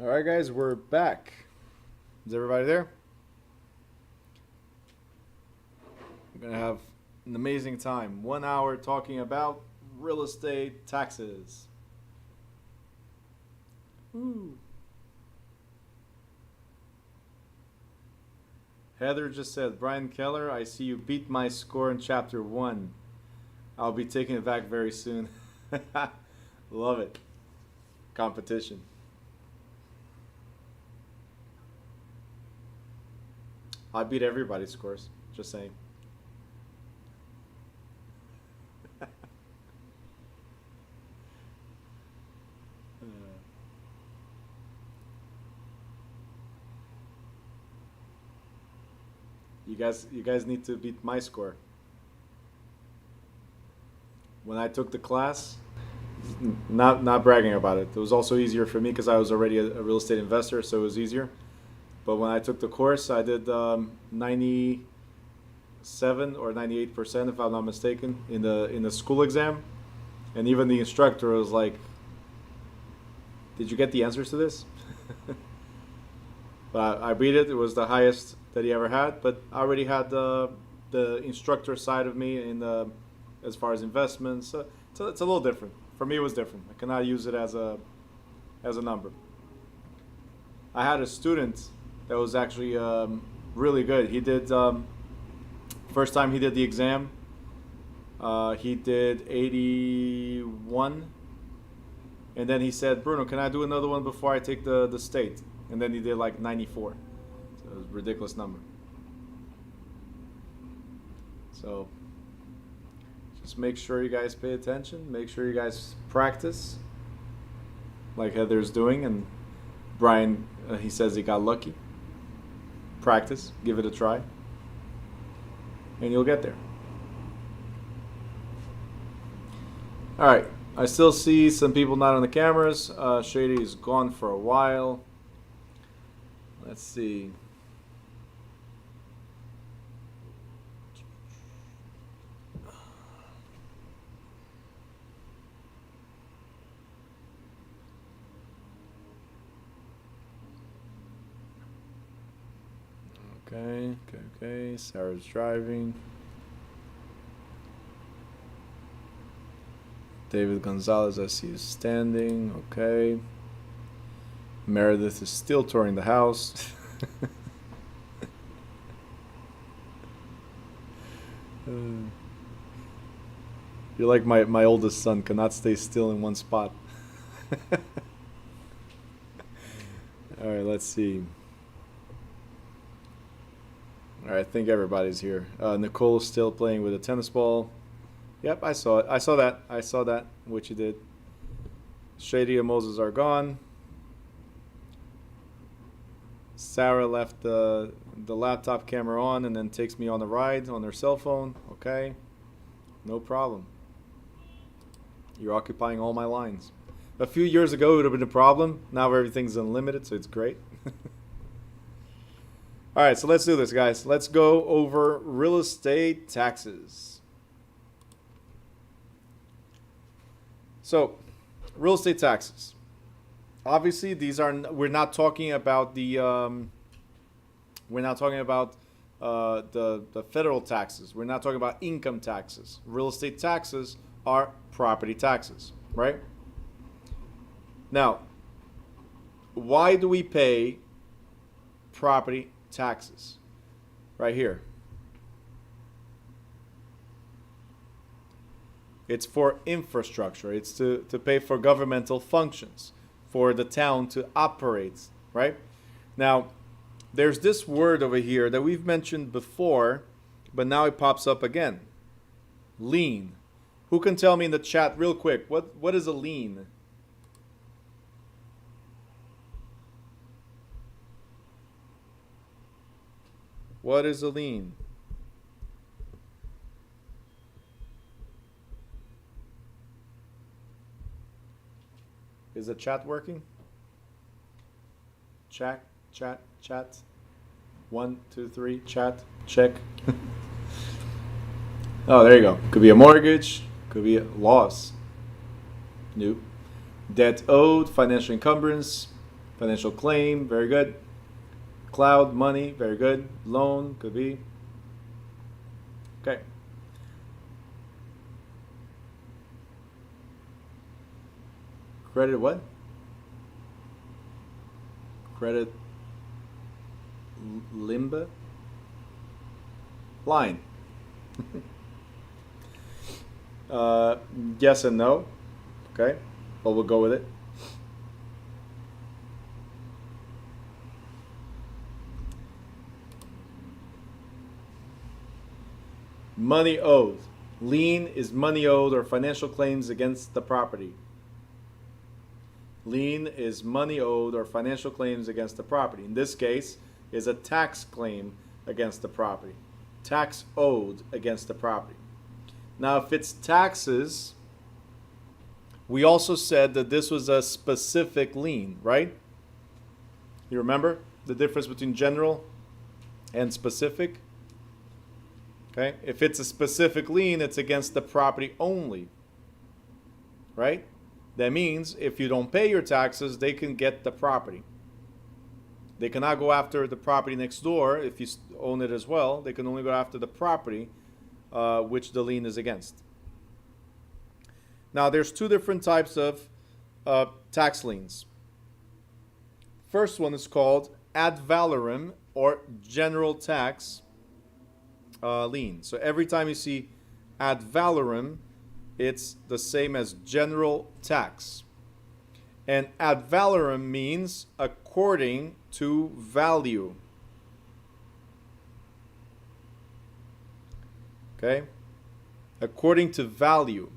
All right, guys, we're back. Is everybody there? We're going to have an amazing time. 1 hour talking about real estate taxes. Woo. Heather just said, Brian Keller, I see you beat my score in chapter 1. I'll be taking it back very soon. Love it. Competition. I beat everybody's scores, just saying. You guys need to beat my score. When I took the class, not bragging about it. It was also easier for me because I was already a real estate investor, so it was easier. But when I took the course, I did 97 or 98%, if I'm not mistaken, in the school exam, and even the instructor was like, "Did you get the answers to this?" But I beat it. It was the highest that he ever had. But I already had the instructor side of me in as far as investments. So it's a little different. For me, it was different. I cannot use it as a number. I had a student that was actually really good. He did first time he did the exam. He did 81, and then he said, "Bruno, can I do another one before I take the state?" And then he did like 94. So it was a ridiculous number. So just make sure you guys pay attention. Make sure you guys practice, like Heather's doing, and Brian, he says he got lucky. Practice, give it a try, and you'll get there. All right, I still see some people not on the cameras. Shady is gone for a while. Let's see. Okay. Sarah's driving. David Gonzalez, I see, is standing. Okay. Meredith is still touring the house. You're like my oldest son, cannot stay still in one spot. All right, let's see. All right, I think everybody's here. Nicole's still playing with a tennis ball. Yep, I saw it. I saw that, what you did. Shady and Moses are gone. Sarah left the laptop camera on and then takes me on the ride on her cell phone. Okay, no problem. You're occupying all my lines. A few years ago, it would have been a problem. Now everything's unlimited, so it's great. All right, so let's do this, guys. Let's go over real estate taxes. So, real estate taxes. Obviously, we're not talking about the federal taxes. We're not talking about income taxes. Real estate taxes are property taxes, right? Now, why do we pay property taxes? Right here. It's for infrastructure. It's to pay for governmental functions, for the town to operate, right? Now, there's this word over here that we've mentioned before, but now it pops up again. Lien. Who can tell me in the chat real quick, what is a lien? What is a lien? Is the chat working? Chat. 1, 2, 3, chat, check. Oh, there you go. Could be a mortgage, could be a loss. Nope. Debt owed, financial encumbrance, Financial claim, very good. Cloud, money, very good. Loan, could be. Okay. Credit what? Credit limba? Line. Yes and no. Okay. But we'll go with it. Money owed. Lien is money owed or financial claims against the property. Lien is money owed or financial claims against the property. In this case, is a tax claim against the property. Tax owed against the property. Now, if it's taxes, we also said that this was a specific lien, right? You remember the difference between general and specific? Okay, if it's a specific lien, it's against the property only, right? That means if you don't pay your taxes, they can get the property. They cannot go after the property next door if you own it as well. They can only go after the property which the lien is against. Now, there's two different types of tax liens. First one is called ad valorem or general tax lien. So every time you see ad valorem, it's the same as general tax. And ad valorem means according to value. Okay? According to value.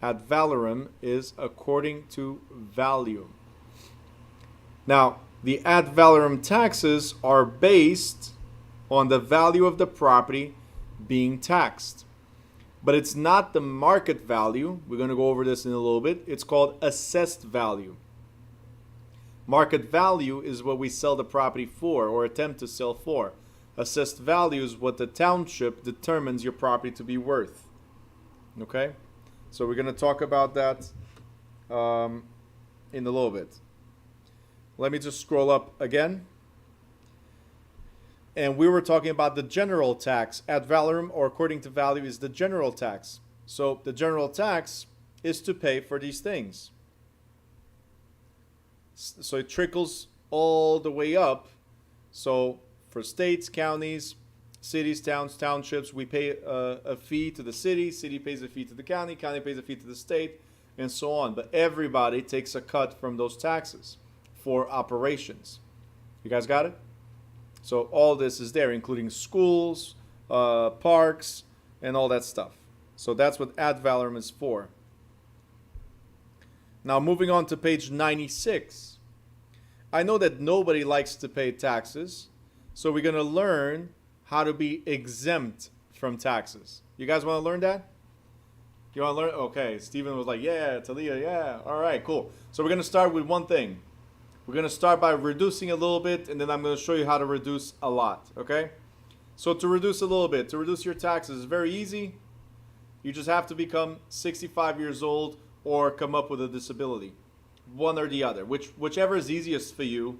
Ad valorem is according to value. Now, the ad valorem taxes are based on the value of the property being taxed. But it's not the market value. We're going to go over this in a little bit. It's called assessed value. Market value is what we sell the property for or attempt to sell for. Assessed value is what the township determines your property to be worth. Okay? So we're going to talk about that in a little bit. Let me just scroll up again. And we were talking about the general tax. Ad valorem, or according to value, is the general tax. So the general tax is to pay for these things. So it trickles all the way up. So for states, counties, cities, towns, townships, we pay a fee to the city. City pays a fee to the county. County pays a fee to the state, and so on. But everybody takes a cut from those taxes for operations. You guys got it? So all this is there, including schools, parks, and all that stuff. So that's what ad valorem is for. Now moving on to page 96. I know that nobody likes to pay taxes, so we're going to learn how to be exempt from taxes. You guys want to learn that? You want to learn? Okay, Stephen was like, yeah, Talia, yeah. All right, cool. So we're going to start with one thing. We're going to start by reducing a little bit, and then I'm going to show you how to reduce a lot, okay? So to reduce a little bit, to reduce your taxes is very easy. You just have to become 65 years old or come up with a disability. One or the other. Whichever is easiest for you,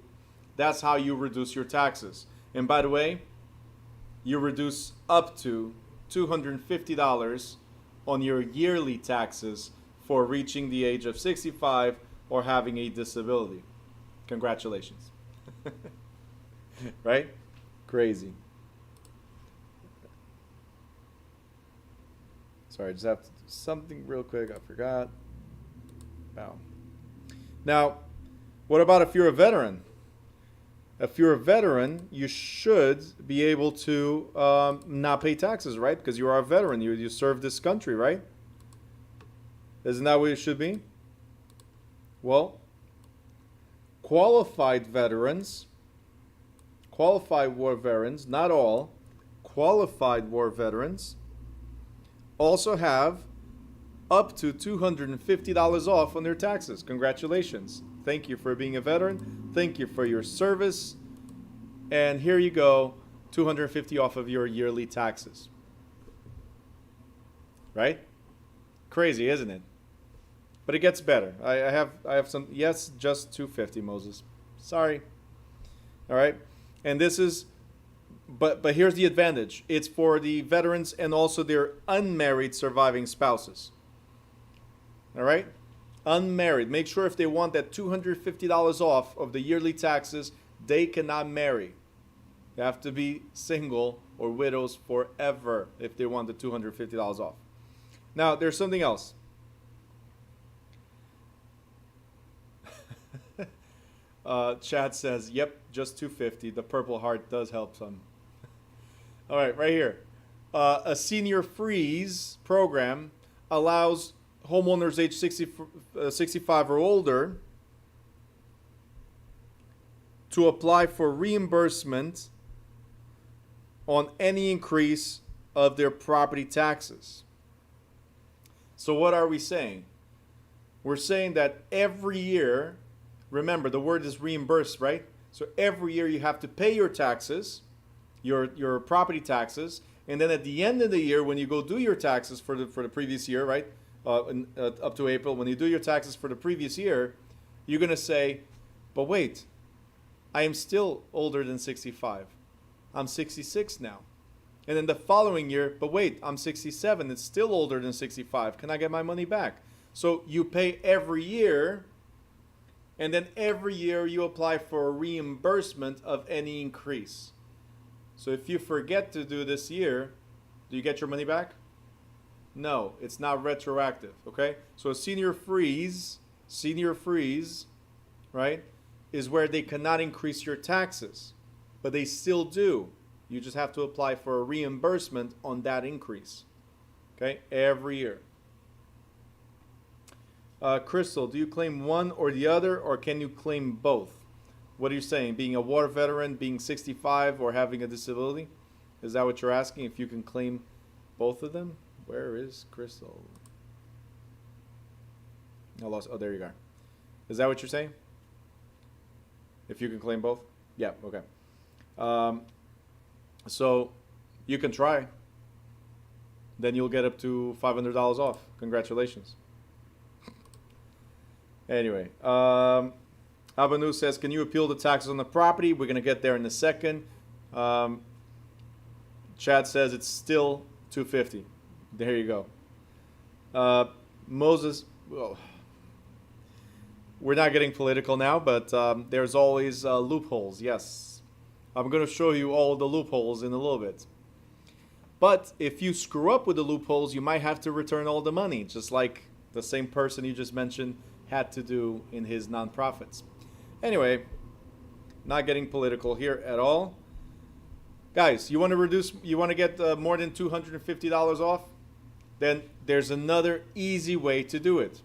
that's how you reduce your taxes. And by the way, you reduce up to $250 on your yearly taxes for reaching the age of 65 or having a disability. Congratulations. Right? Crazy. Sorry, I just have to do something real quick. I forgot. Wow. Now, what about if you're a veteran? If you're a veteran, you should be able to not pay taxes, right? Because you are a veteran. You serve this country, right? Isn't that what it should be? Well, qualified war veterans, not all, qualified war veterans also have up to $250 off on their taxes. Congratulations. Thank you for being a veteran. Thank you for your service. And here you go, $250 off of your yearly taxes. Right? Crazy, isn't it? But it gets better. I have some, yes, just $250, Moses. Sorry. All right. And this is, but here's the advantage. It's for the veterans and also their unmarried surviving spouses. All right. Unmarried. Make sure if they want that $250 off of the yearly taxes, they cannot marry. They have to be single or widows forever if they want the $250 off. Now, there's something else. Chad says, yep, just $250. The Purple Heart does help some. All right, right here. A senior freeze program allows homeowners age 65 or older to apply for reimbursement on any increase of their property taxes. So what are we saying? We're saying that every year, remember the word is reimbursed, right? So every year you have to pay your taxes, your property taxes, and then at the end of the year when you go do your taxes for the previous year, right? Up to April, when you do your taxes for the previous year, you're going to say, but wait, I am still older than 65. I'm 66 now. And then the following year, but wait, I'm 67. It's still older than 65. Can I get my money back? So you pay every year, and then every year you apply for a reimbursement of any increase. So if you forget to do this year, do you get your money back? No, it's not retroactive, okay? So a senior freeze, right, is where they cannot increase your taxes, but they still do. You just have to apply for a reimbursement on that increase, okay, every year. Crystal, do you claim one or the other, or can you claim both? What are you saying? Being a war veteran, being 65, or having a disability? Is that what you're asking? If you can claim both of them? Where is Crystal? I lost. Oh, there you go. Is that what you're saying? If you can claim both? Yeah, okay. So you can try. Then you'll get up to $500 off. Congratulations. Anyway, Abanu says, can you appeal the taxes on the property? We're going to get there in a second. Chad says it's still $250. There you go. Moses, well, we're not getting political now, but there's always loopholes. Yes. I'm going to show you all the loopholes in a little bit. But if you screw up with the loopholes, you might have to return all the money, just like the same person you just mentioned had to do in his nonprofits. Anyway, not getting political here at all. Guys, you want to get more than $250 off? Then there's another easy way to do it.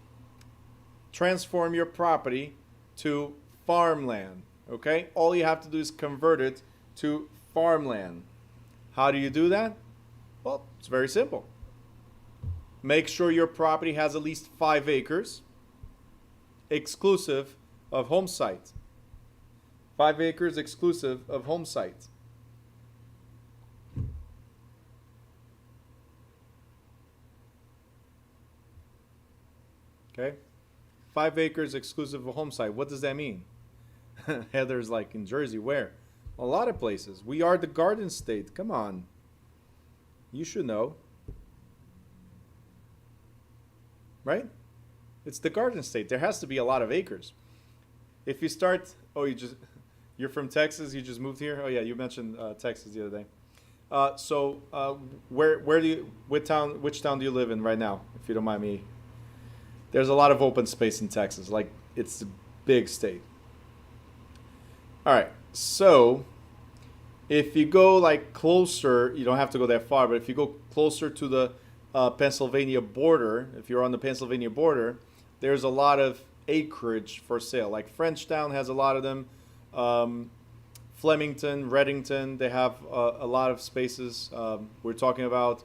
Transform your property to farmland, okay? All you have to do is convert it to farmland. How do you do that? Well, it's very simple. Make sure your property has at least 5 acres, exclusive of home site. 5 acres exclusive of home site. Okay? 5 acres exclusive of home site. What does that mean? Heather's like, in Jersey, where? A lot of places. We are the Garden State. Come on. You should know. Right? It's the Garden State. There has to be a lot of acres. If you start, you're from Texas, you just moved here? Oh yeah, you mentioned Texas the other day. Which town do you live in right now, if you don't mind me? There's a lot of open space in Texas. Like, it's a big state. All right, so if you go like closer, you don't have to go that far, but if you go closer to the Pennsylvania border, if you're on the Pennsylvania border, there's a lot of acreage for sale. Like Frenchtown has a lot of them. Flemington, Reddington, they have a lot of spaces. We're talking about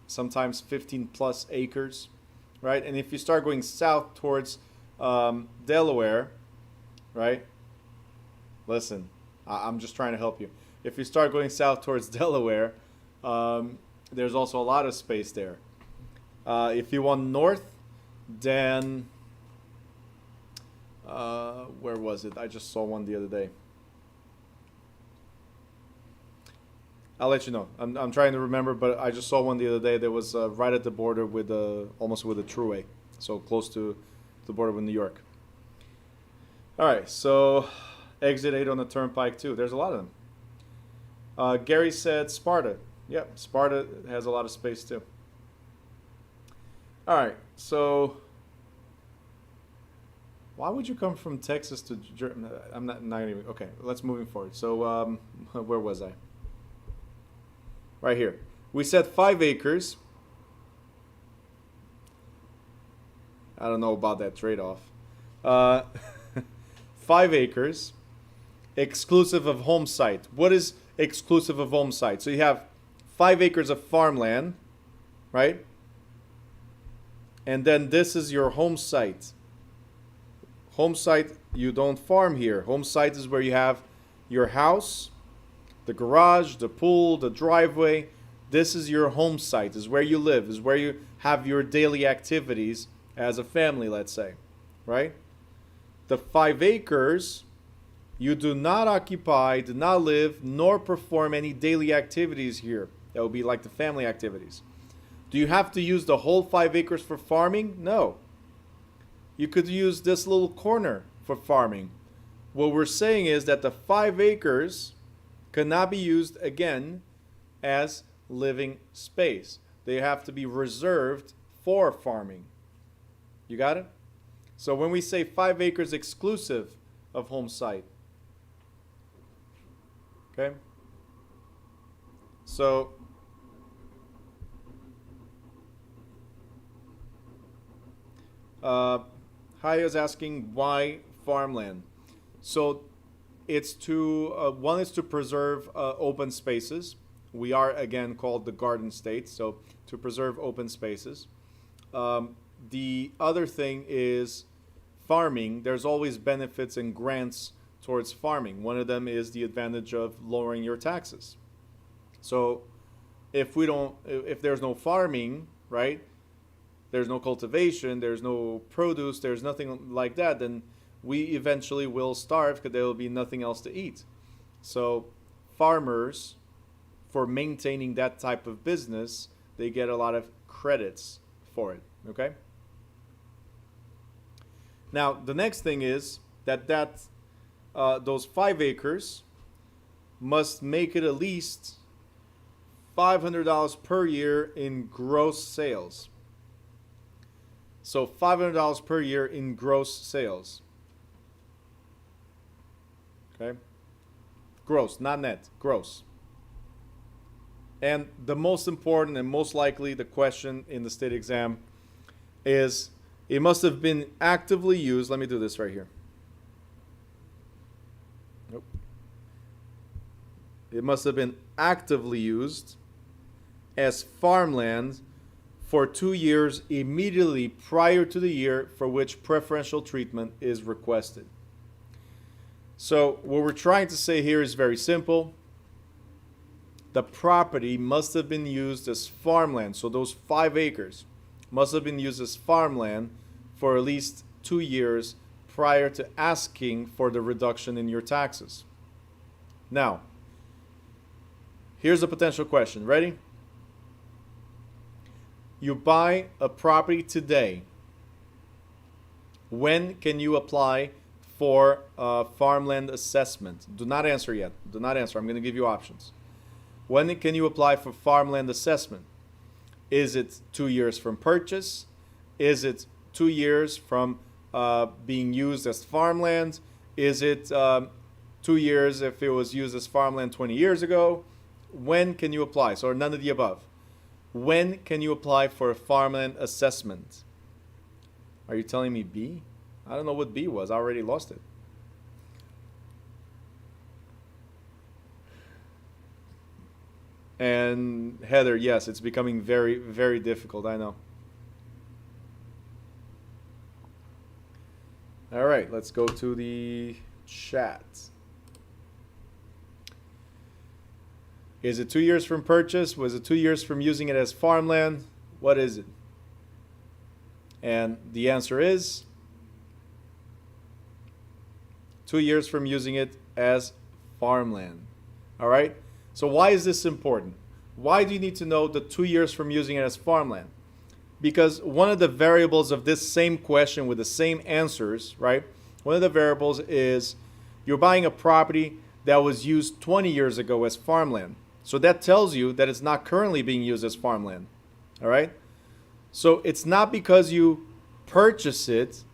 sometimes 15 plus acres, right? And if you start going south towards Delaware, right? Listen, I'm just trying to help you. If you start going south towards Delaware, there's also a lot of space there. If you want north, then Where was it? I just saw one the other day. I'll let you know. I'm trying to remember, but I just saw one the other day that was right at the border with almost with a Truway, so close to the border with New York. All right, so exit 8 on the turnpike too. There's a lot of them. Gary said Sparta. Yep, Sparta has a lot of space too. All right, so why would you come from Texas to Germany? I'm not even. Okay, let's moving forward. So where was I? Right here. We said 5 acres. I don't know about that trade-off. 5 acres, exclusive of home site. What is exclusive of home site? So you have 5 acres of farmland, right? And then this is your home site. Home site, you don't farm here. Home site is where you have your house, the garage, the pool, the driveway. This is your home site, is where you live, is where you have your daily activities as a family, let's say, right? The 5 acres, you do not occupy, do not live, nor perform any daily activities here. That would be like the family activities. Do you have to use the whole 5 acres for farming? No. You could use this little corner for farming. What we're saying is that the 5 acres cannot be used again as living space. They have to be reserved for farming. You got it? So when we say 5 acres exclusive of home site, okay? So Haya is asking why farmland. So it's to one is to preserve open spaces. We are again called the garden state, so to preserve open spaces. The other thing is farming. There's always benefits and grants towards farming. One of them is the advantage of lowering your taxes. So if there's no farming, right? There's no cultivation, there's no produce, there's nothing like that, then we eventually will starve because there will be nothing else to eat. So farmers, for maintaining that type of business, they get a lot of credits for it, okay? Now, the next thing is that those 5 acres must make it at least $500 per year in gross sales. So $500 per year in gross sales. Okay? Gross, not net, gross. And the most important and most likely the question in the state exam is it must have been actively used. Let me do this right here. Nope. It must have been actively used as farmland for 2 years immediately prior to the year for which preferential treatment is requested. So what we're trying to say here is very simple. The property must have been used as farmland. So those 5 acres must have been used as farmland for at least 2 years prior to asking for the reduction in your taxes. Now, here's a potential question. Ready? You buy a property today. When can you apply for a farmland assessment? Do not answer yet. Do not answer. I'm going to give you options. When can you apply for farmland assessment? Is it 2 years from purchase? Is it 2 years from being used as farmland? Is it 2 years if it was used as farmland 20 years ago? When can you apply? So none of the above. When can you apply for a farmland assessment? Are you telling me B? I don't know what B was. I already lost it. And Heather, yes, it's becoming very, very difficult. I know. All right, let's go to the chat. Is it 2 years from purchase? Was it 2 years from using it as farmland? What is it? And the answer is 2 years from using it as farmland. All right? So why is this important? Why do you need to know the 2 years from using it as farmland? Because one of the variables of this same question with the same answers, right? One of the variables is you're buying a property that was used 20 years ago as farmland. So that tells you that it's not currently being used as farmland. All right? So it's not because you purchase it,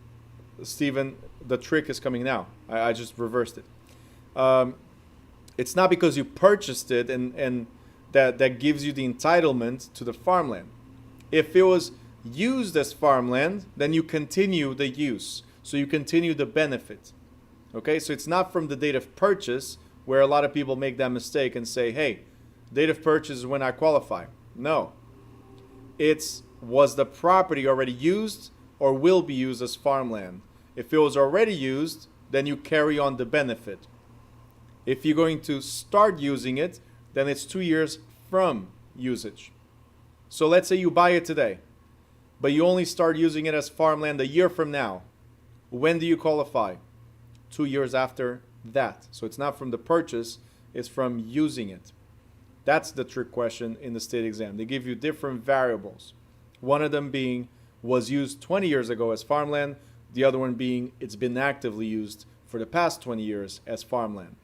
Stephen, the trick is coming now. I just reversed it. It's not because you purchased it and that gives you the entitlement to the farmland. If it was used as farmland, then you continue the use. So you continue the benefit. Okay, so it's not from the date of purchase, where a lot of people make that mistake and say, hey, date of purchase is when I qualify. No. Was the property already used or will be used as farmland? If it was already used, then you carry on the benefit. If you're going to start using it, then it's 2 years from usage. So let's say you buy it today, but you only start using it as farmland a year from now. When do you qualify? 2 years after that. So it's not from the purchase, it's from using it. That's the trick question in the state exam. They give you different variables. One of them being was used 20 years ago as farmland. The other one being it's been actively used for the past 20 years as farmland.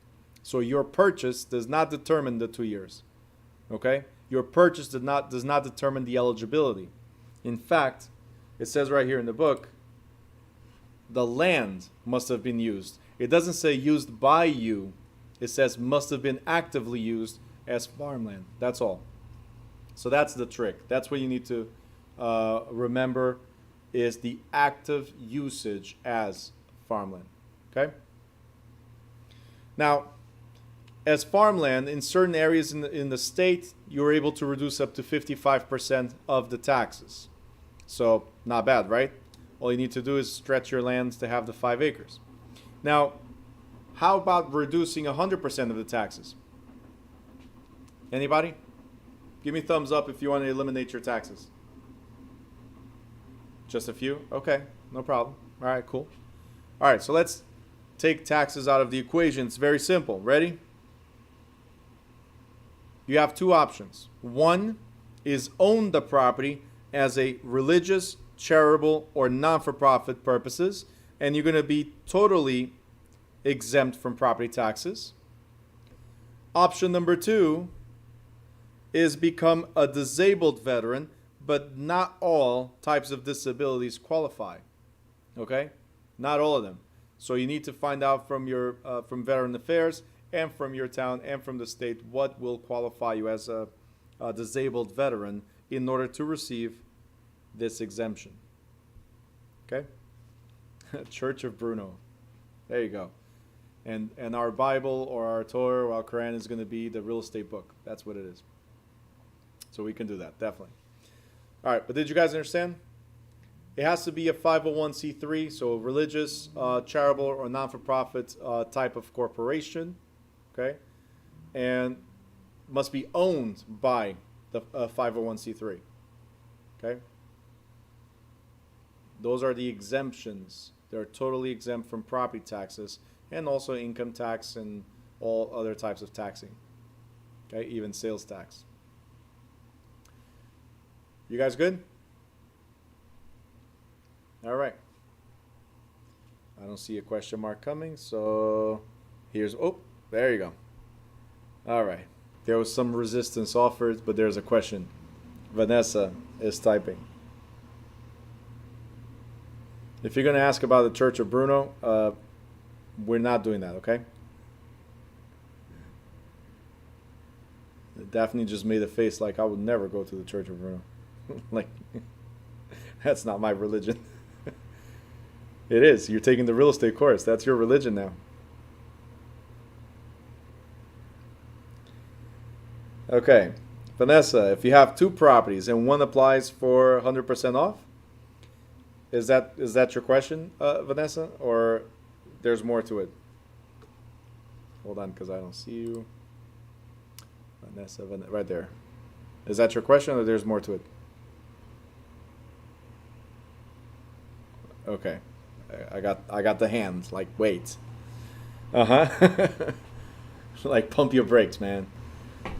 So your purchase does not determine the 2 years. Okay? Your purchase does not determine the eligibility. In fact, it says right here in the book, the land must have been used. It doesn't say used by you. It says must have been actively used as farmland. That's all. So that's the trick. That's what you need to remember, is the active usage as farmland. Okay? Now, as farmland, in certain areas in the state, you're able to reduce up to 55% of the taxes. So, not bad, right? All you need to do is stretch your lands to have the 5 acres. Now, how about reducing 100% of the taxes? Anybody? Give me thumbs up if you want to eliminate your taxes. Just a few? Okay, no problem. All right, cool. All right, so let's take taxes out of the equation. It's very simple. Ready? You have 2 options. One is own the property as a religious, charitable, or non-for-profit purposes, and you're going to be totally exempt from property taxes. Option number 2 is become a disabled veteran, but not all types of disabilities qualify. Okay? Not all of them. So you need to find out from your from Veteran Affairs and from your town and from the state what will qualify you as a disabled veteran in order to receive this exemption. Okay? Church of Bruno. There you go. And our Bible or our Torah or our Quran is going to be the real estate book. That's what it is. So we can do that, definitely. All right, but did you guys understand? It has to be a 501c3, so a religious, charitable, or non-for-profit type of corporation, okay? And must be owned by the 501c3, okay? Those are the exemptions. They're totally exempt from property taxes and also income tax and all other types of taxing, okay? Even sales tax. You guys good? All right. I don't see a question mark coming, so here's, oh, there you go. All right. There was some resistance offered, but there's a question. Vanessa is typing. If you're going to ask about the Church of Bruno, we're not doing that, okay? Daphne just made a face like I would never go to the Church of Bruno. Like, that's not my religion. It is. You're taking the real estate course. That's your religion now. Okay. Vanessa, if you have 2 properties and one applies for 100% off, is that your question, Vanessa? Or there's more to it? Hold on, because I don't see you. Vanessa, right there. Is that your question or there's more to it? Okay. I got the hand, like, wait. Uh-huh. Like pump your brakes, man.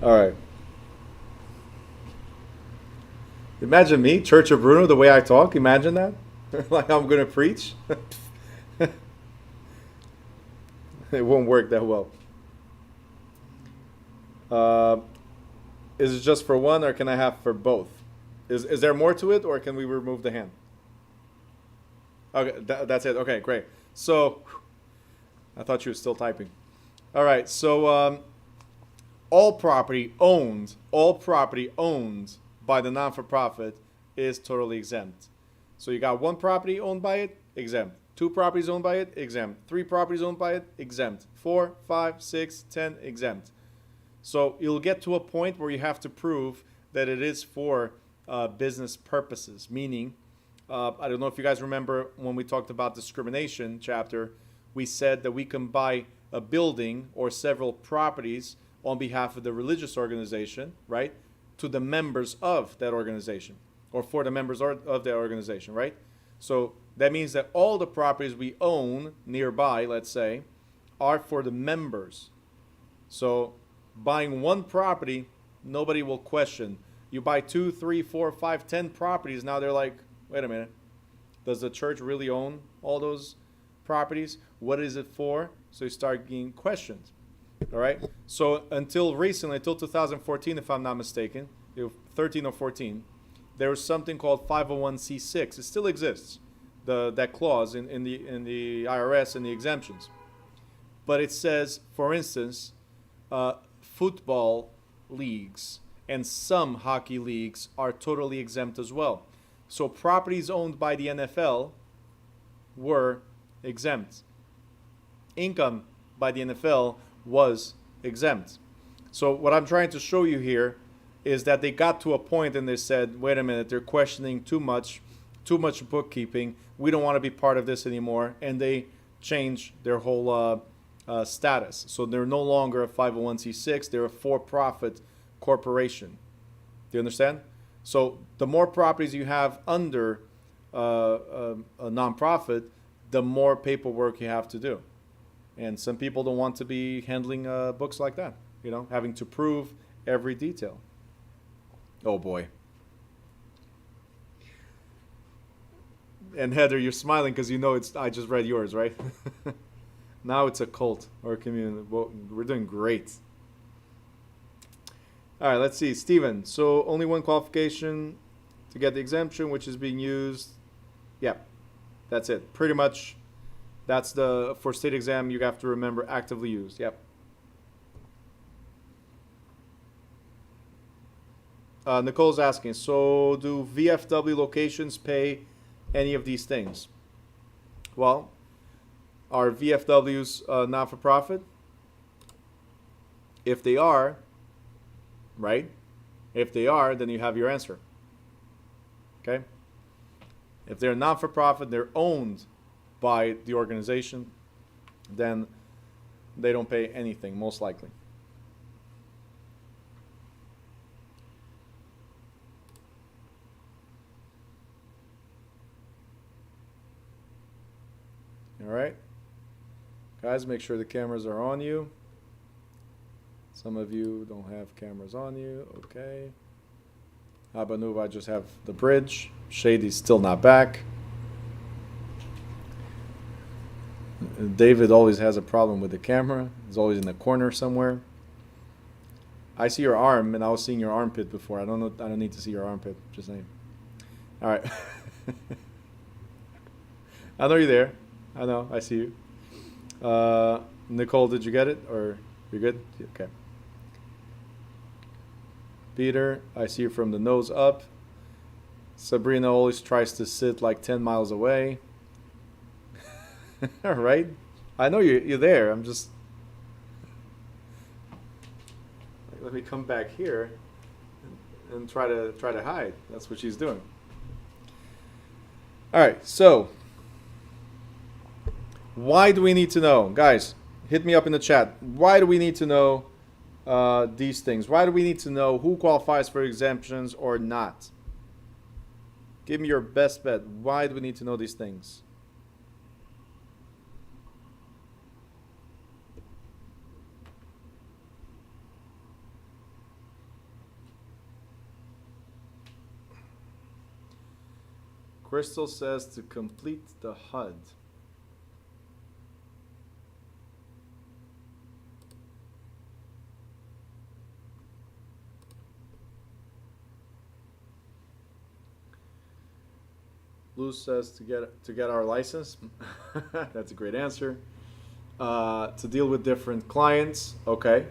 All right. Imagine me, Church of Bruno, the way I talk. Imagine that. Like I'm gonna preach. It won't work that well. Uh, is it just for one, or can I have for both? Is there more to it, or can we remove the hand? Okay, that's it. Okay, great. So I thought you were still typing. All right. So all property owned by the non-for-profit is totally exempt. So you got one property owned by it, exempt. Two properties owned by it, exempt. Three properties owned by it, exempt. 4, 5, 6, 10, exempt. So you'll get to a point where you have to prove that it is for business purposes, meaning, I don't know if you guys remember when we talked about discrimination chapter, we said that we can buy a building or several properties on behalf of the religious organization, right, to the members of that organization or for the members of that organization, right? So that means that all the properties we own nearby, let's say, are for the members. So buying one property, nobody will question. You buy 2, 3, 4, 5, 10 properties, now they're like, wait a minute, does the church really own all those properties? What is it for? So you start getting questions. All right. So until recently, until 2014, if I'm not mistaken, 13 or 14, there was something called 501c6. It still exists, that clause in the IRS and the exemptions. But it says, for instance, football leagues and some hockey leagues are totally exempt as well. So properties owned by the NFL were exempt. Income by the NFL was exempt. So what I'm trying to show you here is that they got to a point and they said, wait a minute, they're questioning too much bookkeeping. We don't want to be part of this anymore. And they changed their whole status. So they're no longer a 501c6, they're a for-profit corporation. Do you understand? So the more properties you have under a nonprofit, the more paperwork you have to do. And some people don't want to be handling books like that, having to prove every detail. Oh boy. And Heather, you're smiling because I just read yours, right? Now it's a cult or a community. Well, we're doing great. All right, let's see. Steven, so only one qualification to get the exemption, which is being used. Yeah, that's it. Pretty much, that's for state exam, you have to remember actively used. Yep. Nicole's asking, so do VFW locations pay any of these things? Well, are VFWs not-for-profit? If they are, right? If they are, then you have your answer. Okay? If they're not-for-profit, they're owned by the organization, then they don't pay anything, most likely. All right. Guys, make sure the cameras are on you. Some of you don't have cameras on you. Okay. Abanuva, I just have the bridge. Shady's still not back. David always has a problem with the camera. He's always in the corner somewhere. I see your arm, and I was seeing your armpit before. I don't know. I don't need to see your armpit. Just saying. All right. I know you're there. I know. I see you. Nicole, did you get it? Or you're good? Okay. Peter, I see you from the nose up. Sabrina always tries to sit like 10 miles away. All right. I know you're there. I'm just... Let me come back here and try to hide. That's what she's doing. All right. So, why do we need to know? Guys, hit me up in the chat. Why do we need to know these things? Why do we need to know who qualifies for exemptions or not? Give me your best bet. Why do we need to know these things? Crystal says to complete the HUD. Lou says to get our license. That's a great answer. To deal with different clients. Okay.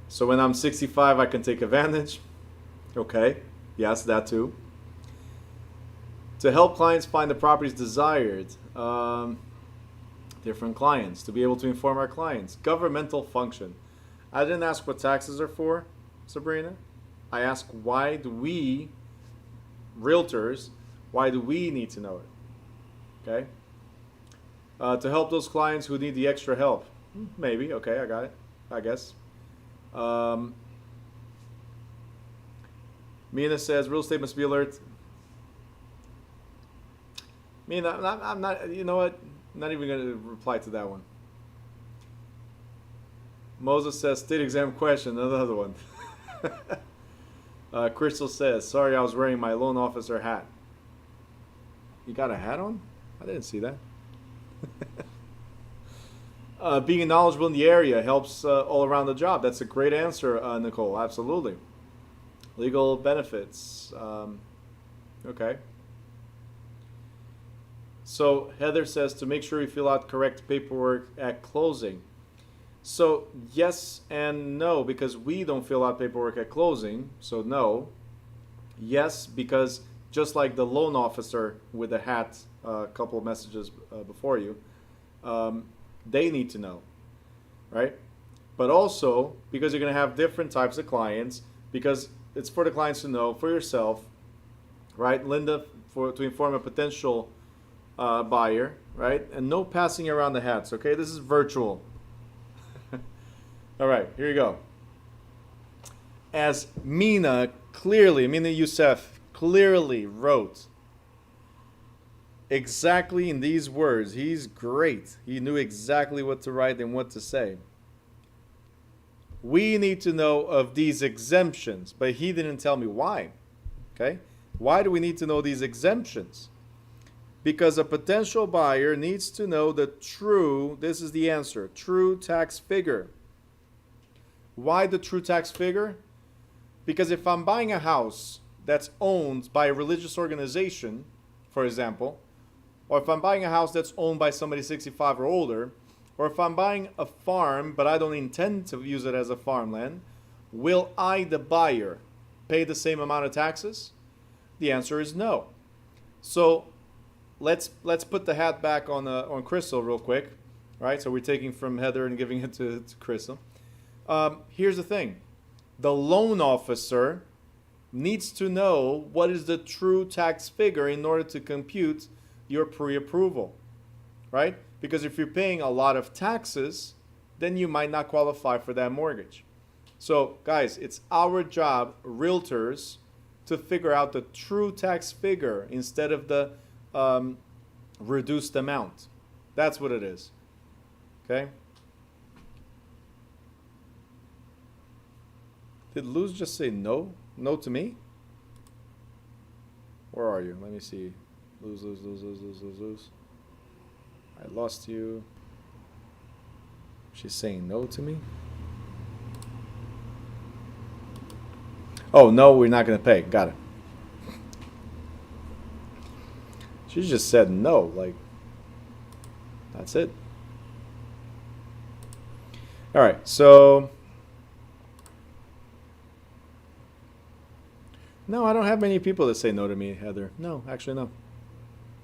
So when I'm 65, I can take advantage. Okay. Yes, that too. To help clients find the properties desired. Different clients. To be able to inform our clients. Governmental function. I didn't ask what taxes are for, Sabrina. I asked why do we, realtors, why do we need to know it? Okay. To help those clients who need the extra help. Maybe. Okay, I got it. I guess. Mina says real estate must be alert. Mina, I'm not. You know what? I'm not even going to reply to that one. Moses says state exam question. Another one. Crystal says, sorry, I was wearing my loan officer hat. You got a hat on? I didn't see that. Being knowledgeable in the area helps all around the job. That's a great answer, Nicole. Absolutely. Legal benefits. Okay. So Heather says to make sure you fill out correct paperwork at closing. So yes and no, because we don't fill out paperwork at closing. So no. Yes, because just like the loan officer with the hat, a couple of messages before you, they need to know, right? But also because you're going to have different types of clients, because it's for the clients to know, for yourself, right? Linda, to inform a potential buyer, right? And no passing around the hats, okay? This is virtual. All right, here you go. As Mina Youssef clearly wrote exactly in these words. He's great. He knew exactly what to write and what to say. We need to know of these exemptions, but he didn't tell me why. Okay? Why do we need to know these exemptions? Because a potential buyer needs to know the true, this is the answer, true tax figure. Why the true tax figure? Because if I'm buying a house that's owned by a religious organization, for example, or if I'm buying a house that's owned by somebody 65 or older, or if I'm buying a farm but I don't intend to use it as a farmland, will I, the buyer, pay the same amount of taxes? The answer is no. So let's put the hat back on Crystal real quick, right? So we're taking from Heather and giving it to Crystal. Here's the thing. The loan officer needs to know what is the true tax figure in order to compute your pre-approval, right? Because if you're paying a lot of taxes, then you might not qualify for that mortgage. So guys, it's our job, realtors, to figure out the true tax figure instead of the reduced amount. That's what it is, okay? Did Luz just say no? No to me? Where are you? Let me see. Luz. I lost you. She's saying no to me? Oh, no, we're not going to pay. Got it. She just said no. Like, that's it. All right, so... No, I don't have many people that say no to me, Heather. No, actually, no.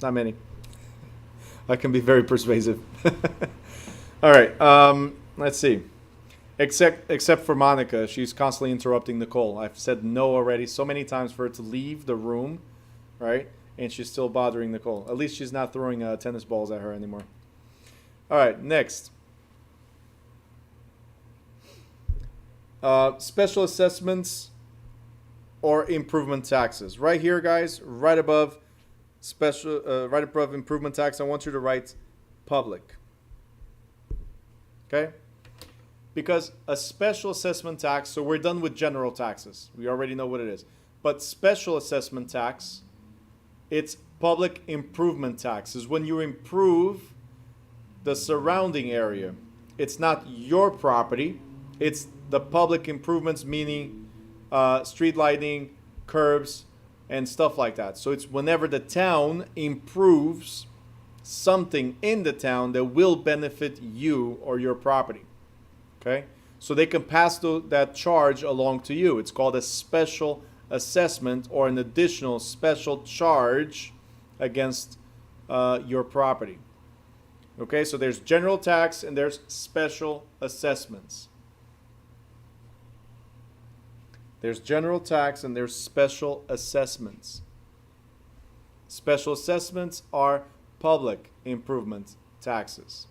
Not many. I can be very persuasive. All right, let's see. Except for Monica. She's constantly interrupting Nicole. I've said no already so many times for her to leave the room, right? And she's still bothering Nicole. At least she's not throwing tennis balls at her anymore. All right, next. Special assessments or improvement taxes. Right here, guys, right above right above improvement tax, I want you to write public. Okay? Because a special assessment tax, so we're done with general taxes. We already know what it is. But special assessment tax It's public improvement taxes. When you improve the surrounding area, it's not your property, it's the public improvements, meaning street lighting, curbs, and stuff like that. So it's whenever the town improves something in the town that will benefit you or your property. Okay? So they can pass that charge along to you. It's called a special assessment or an additional special charge against your property. Okay, so there's general tax and there's special assessments. There's general tax and there's special assessments. Special assessments are public improvement taxes.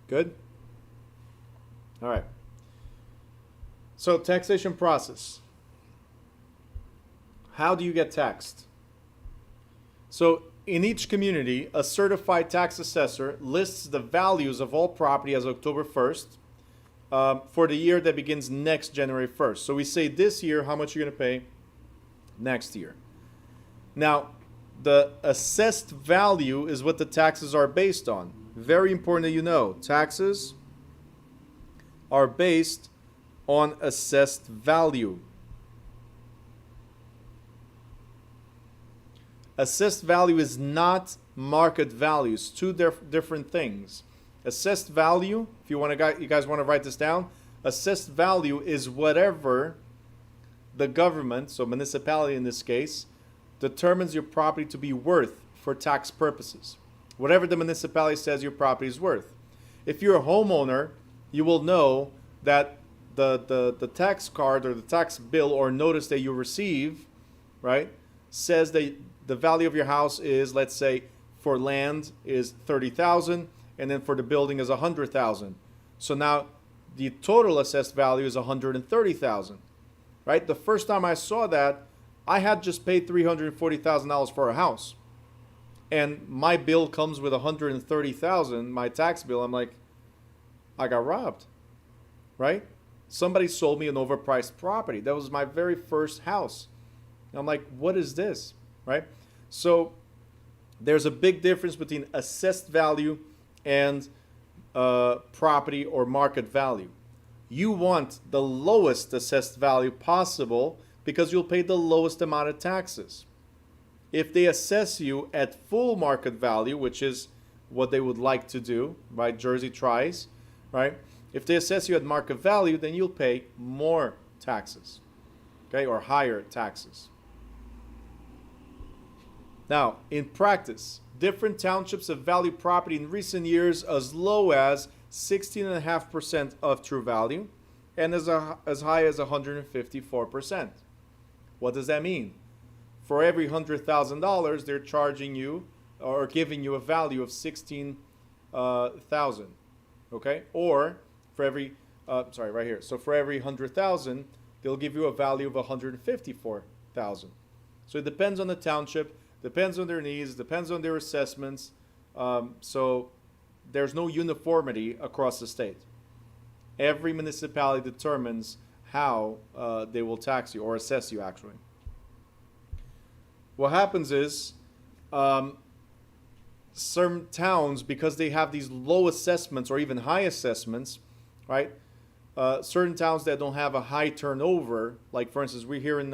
Good? All right. So taxation process. How do you get taxed? So in each community, a certified tax assessor lists the values of all property as of October 1st for the year that begins next January 1st. So we say this year how much you're going to pay next year. Now, the assessed value is what the taxes are based on. Very important that you know. Taxes are based on assessed value. Assessed value is not market value. It's two different things. Assessed value, if you guys want to write this down, assessed value is whatever the government, so municipality in this case, determines your property to be worth for tax purposes. Whatever the municipality says your property is worth. If you're a homeowner, you will know that the tax card or the tax bill or notice that you receive, right, says that the value of your house is, let's say, for land is $30,000, and then for the building is $100,000. So now the total assessed value is $130,000, right? The first time I saw that, I had just paid $340,000 for a house, and my bill comes with $130,000. My tax bill, I'm like, I got robbed, right? Somebody sold me an overpriced property. That was my very first house. I'm like, what is this, right? So there's a big difference between assessed value and property or market value. You want the lowest assessed value possible because you'll pay the lowest amount of taxes. If they assess you at full market value, which is what they would like to do, right? Jersey tries, right? If they assess you at market value, then you'll pay more taxes, okay, or higher taxes. Now, in practice, different townships have valued property in recent years as low as 16.5% of true value and as high as 154%. What does that mean? For every $100,000, they're charging you or giving you a value of $16,000, okay? Or for every, right here. So for every $100,000, they'll give you a value of $154,000. So it depends on the township. Depends on their needs, depends on their assessments. So there's no uniformity across the state. Every municipality determines how they will tax you or assess you, actually. What happens is certain towns, because they have these low assessments or even high assessments, right? Certain towns that don't have a high turnover, like for instance, we're here in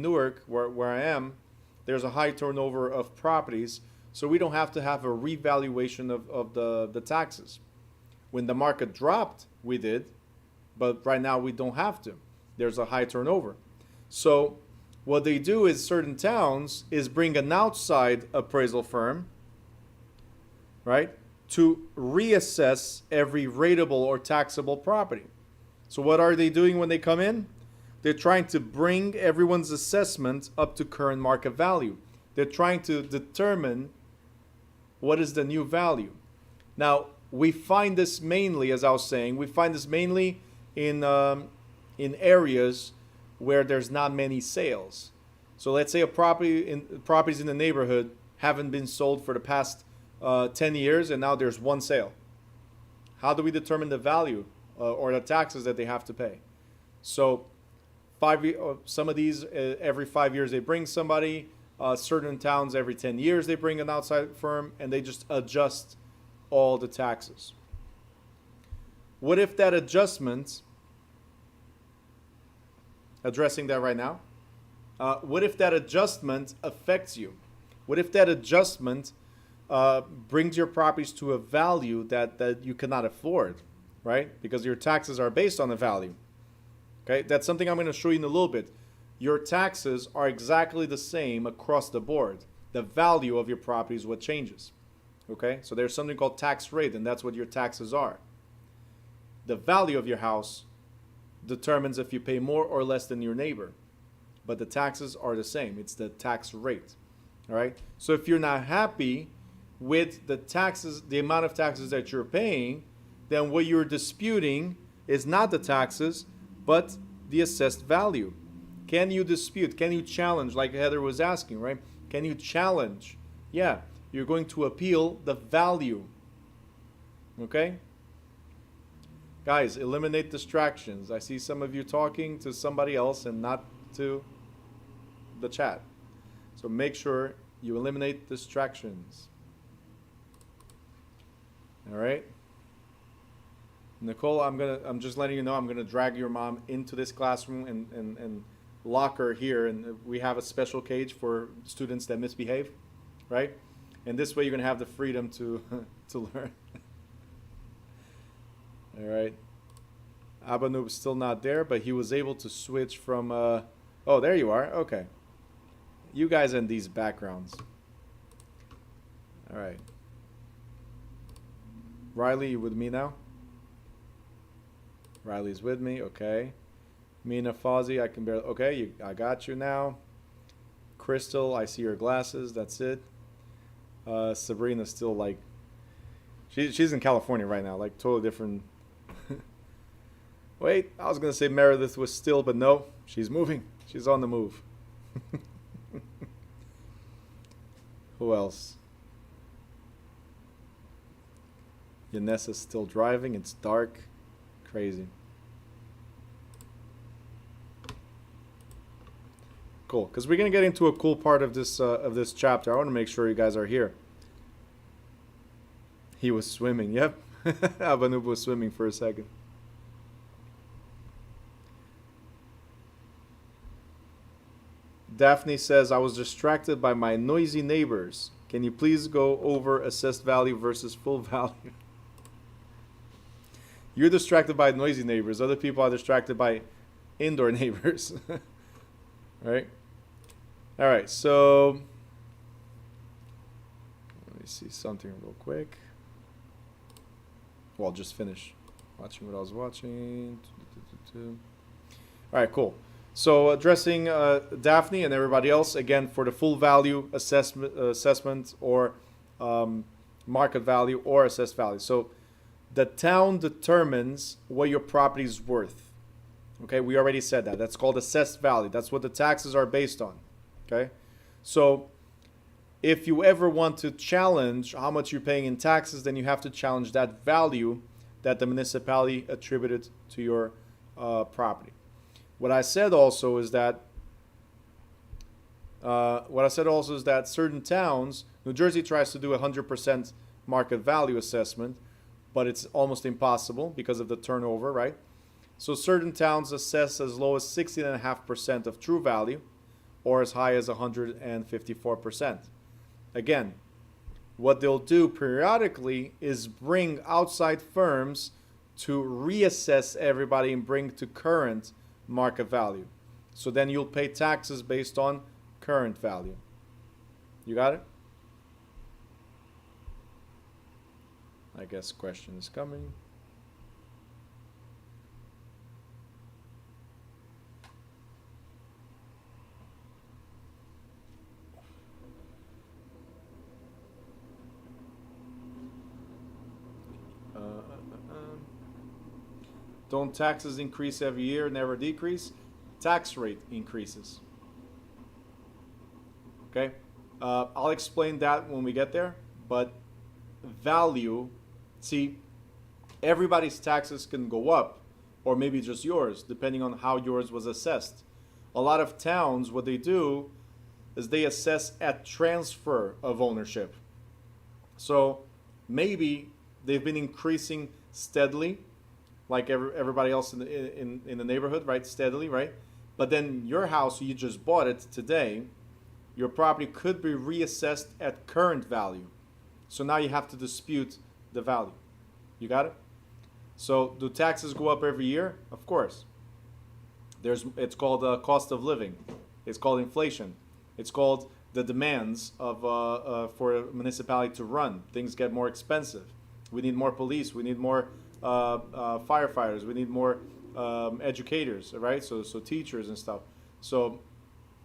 Newark, where I am, there's a high turnover of properties, so we don't have to have a revaluation of the taxes. When the market dropped, we did, but right now we don't have to. There's a high turnover. So what they do is certain towns is bring an outside appraisal firm, right, to reassess every ratable or taxable property. So what are they doing when they come in? They're trying to bring everyone's assessment up to current market value. They're trying to determine what is the new value. Now, we find this mainly, as I was saying, we find this mainly in areas where there's not many sales. So let's say properties in the neighborhood haven't been sold for the past 10 years and now there's one sale. How do we determine the value or the taxes that they have to pay? So some of these every 5 years they bring somebody. Certain towns every 10 years they bring an outside firm and they just adjust all the taxes. What if that adjustment, addressing that right now, what if that adjustment affects you? What if that adjustment brings your properties to a value that you cannot afford, right? Because your taxes are based on the value. Okay, that's something I'm going to show you in a little bit. Your taxes are exactly the same across the board. The value of your property is what changes. Okay, so there's something called tax rate, and that's what your taxes are. The value of your house determines if you pay more or less than your neighbor, but the taxes are the same. It's the tax rate. All right, so if you're not happy with the taxes, the amount of taxes that you're paying, then what you're disputing is not the taxes, but the assessed value. Can you dispute? Can you challenge, like Heather was asking, right? Can you challenge? Yeah, you're going to appeal the value. Okay? Guys, eliminate distractions. I see some of you talking to somebody else and not to the chat. So make sure you eliminate distractions. All right? Nicole, I'm just letting you know I'm gonna drag your mom into this classroom and lock her here, and we have a special cage for students that misbehave, right? And this way you're gonna have the freedom to to learn. All right. Abanub's still not there, but he was able to switch from oh, there you are. Okay. You guys in these backgrounds. All right. Riley, you with me now? Riley's with me, okay. Mina Fozzie, I can barely, okay, I got you now. Crystal, I see your glasses, that's it. Sabrina's still like, she's in California right now, like totally different. Wait, I was gonna say Meredith was still, but no, she's moving. She's on the move. Who else? Yanessa's still driving, it's dark. Crazy. Cool, because we're gonna get into a cool part of this chapter. I want to make sure you guys are here. He was swimming. Yep, Abanub was swimming for a second. Daphne says, I was distracted by my noisy neighbors. Can you please go over assessed value versus full value? You're distracted by noisy neighbors. Other people are distracted by indoor neighbors. Right? All right, so let me see something real quick. Well, I'll just finish watching what I was watching. All right, cool. So addressing Daphne and everybody else, again, for the full value assessment or market value or assessed value. So the town determines what your property is worth. Okay, we already said that. That's called assessed value. That's what the taxes are based on. Okay, so if you ever want to challenge how much you're paying in taxes, then you have to challenge that value that the municipality attributed to your property. What I said also is that certain towns, New Jersey tries to do 100% market value assessment, but it's almost impossible because of the turnover, right? So certain towns assess as low as 16.5% of true value or as high as 154%. Again, what they'll do periodically is bring outside firms to reassess everybody and bring to current market value. So then you'll pay taxes based on current value. You got it? I guess question is coming. Don't taxes increase every year, never decrease? Tax rate increases. Okay? I'll explain that when we get there, but value, see, everybody's taxes can go up, or maybe just yours, depending on how yours was assessed. A lot of towns, what they do is they assess at transfer of ownership. So maybe they've been increasing steadily, like everybody else in the neighborhood, right? Steadily, right? But then your house, you just bought it today, your property could be reassessed at current value. So now you have to dispute the value. You got it? So do taxes go up every year? Of course. It's called cost of living. It's called inflation. It's called the demands of for a municipality to run. Things get more expensive. We need more police. We need more firefighters. We need more educators, right? So teachers and stuff. So,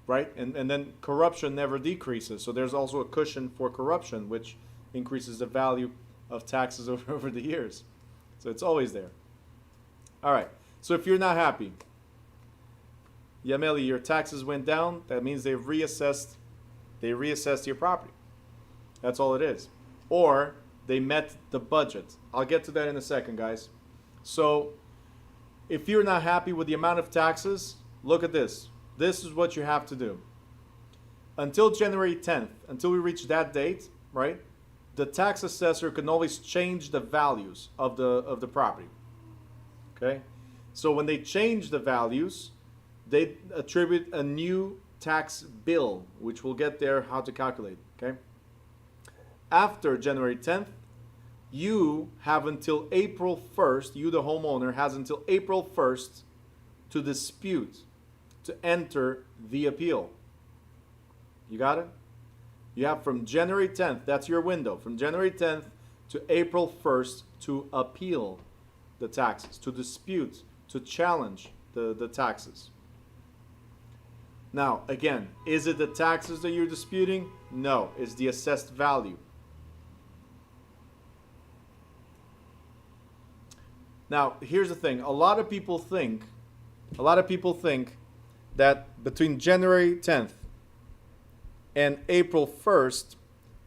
right? And then corruption never decreases. So there's also a cushion for corruption, which increases the value of taxes over the years. So it's always there. All right. So if you're not happy, Yameli, your taxes went down, that means they reassessed your property. That's all it is. Or they met the budget. I'll get to that in a second, guys. So if you're not happy with the amount of taxes, look at this. This is what you have to do. Until January 10th, until we reach that date, right? The tax assessor can always change the values of the property. Okay? So when they change the values, they attribute a new tax bill, which we'll get there how to calculate, okay? After January 10th, you have until April 1st, you the homeowner has until April 1st to dispute, to enter the appeal. You got it? You have from January 10th, that's your window, from January 10th to April 1st to appeal the taxes, to dispute, to challenge the taxes. Now, again, is it the taxes that you're disputing? No, it's the assessed value. Now, here's the thing. A lot of people think that between January 10th and April 1st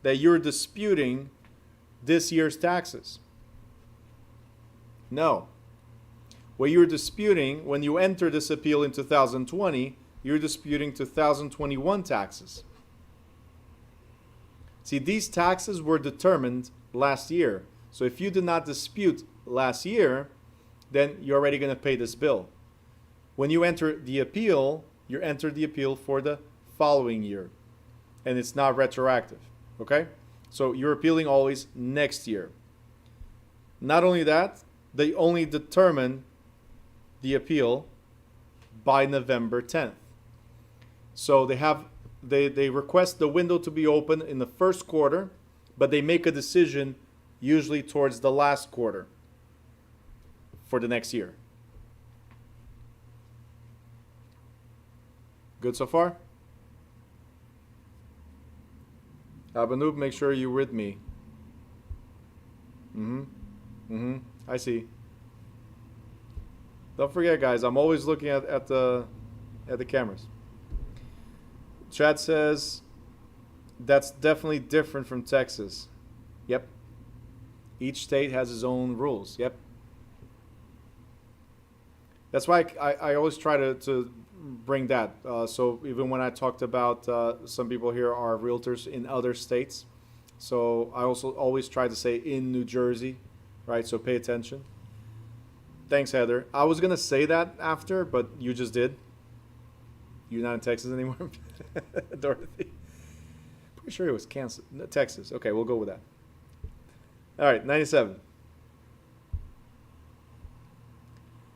that you're disputing this year's taxes. No. What you're disputing when you enter this appeal in 2020, you're disputing 2021 taxes. See, these taxes were determined last year. So if you did not dispute last year, then you're already going to pay this bill. When you enter the appeal, you enter the appeal for the following year. And it's not retroactive. Okay? So you're appealing always next year. Not only that, they only determine the appeal by November 10th. So they request the window to be open in the first quarter, but they make a decision usually towards the last quarter for the next year. Good so far? Abanoob, make sure you're with me. I see. Don't forget, guys, I'm always looking at the cameras. Chad says, that's definitely different from Texas. Yep. Each state has its own rules. Yep. That's why I always try to bring that. So even when I talked about some people here are realtors in other states. So I also always try to say in New Jersey, right? So pay attention. Thanks, Heather. I was going to say that after, but you just did. You're not in Texas anymore? Dorothy. Pretty sure it was Kansas. No, Texas. Okay, we'll go with that. All right, 97.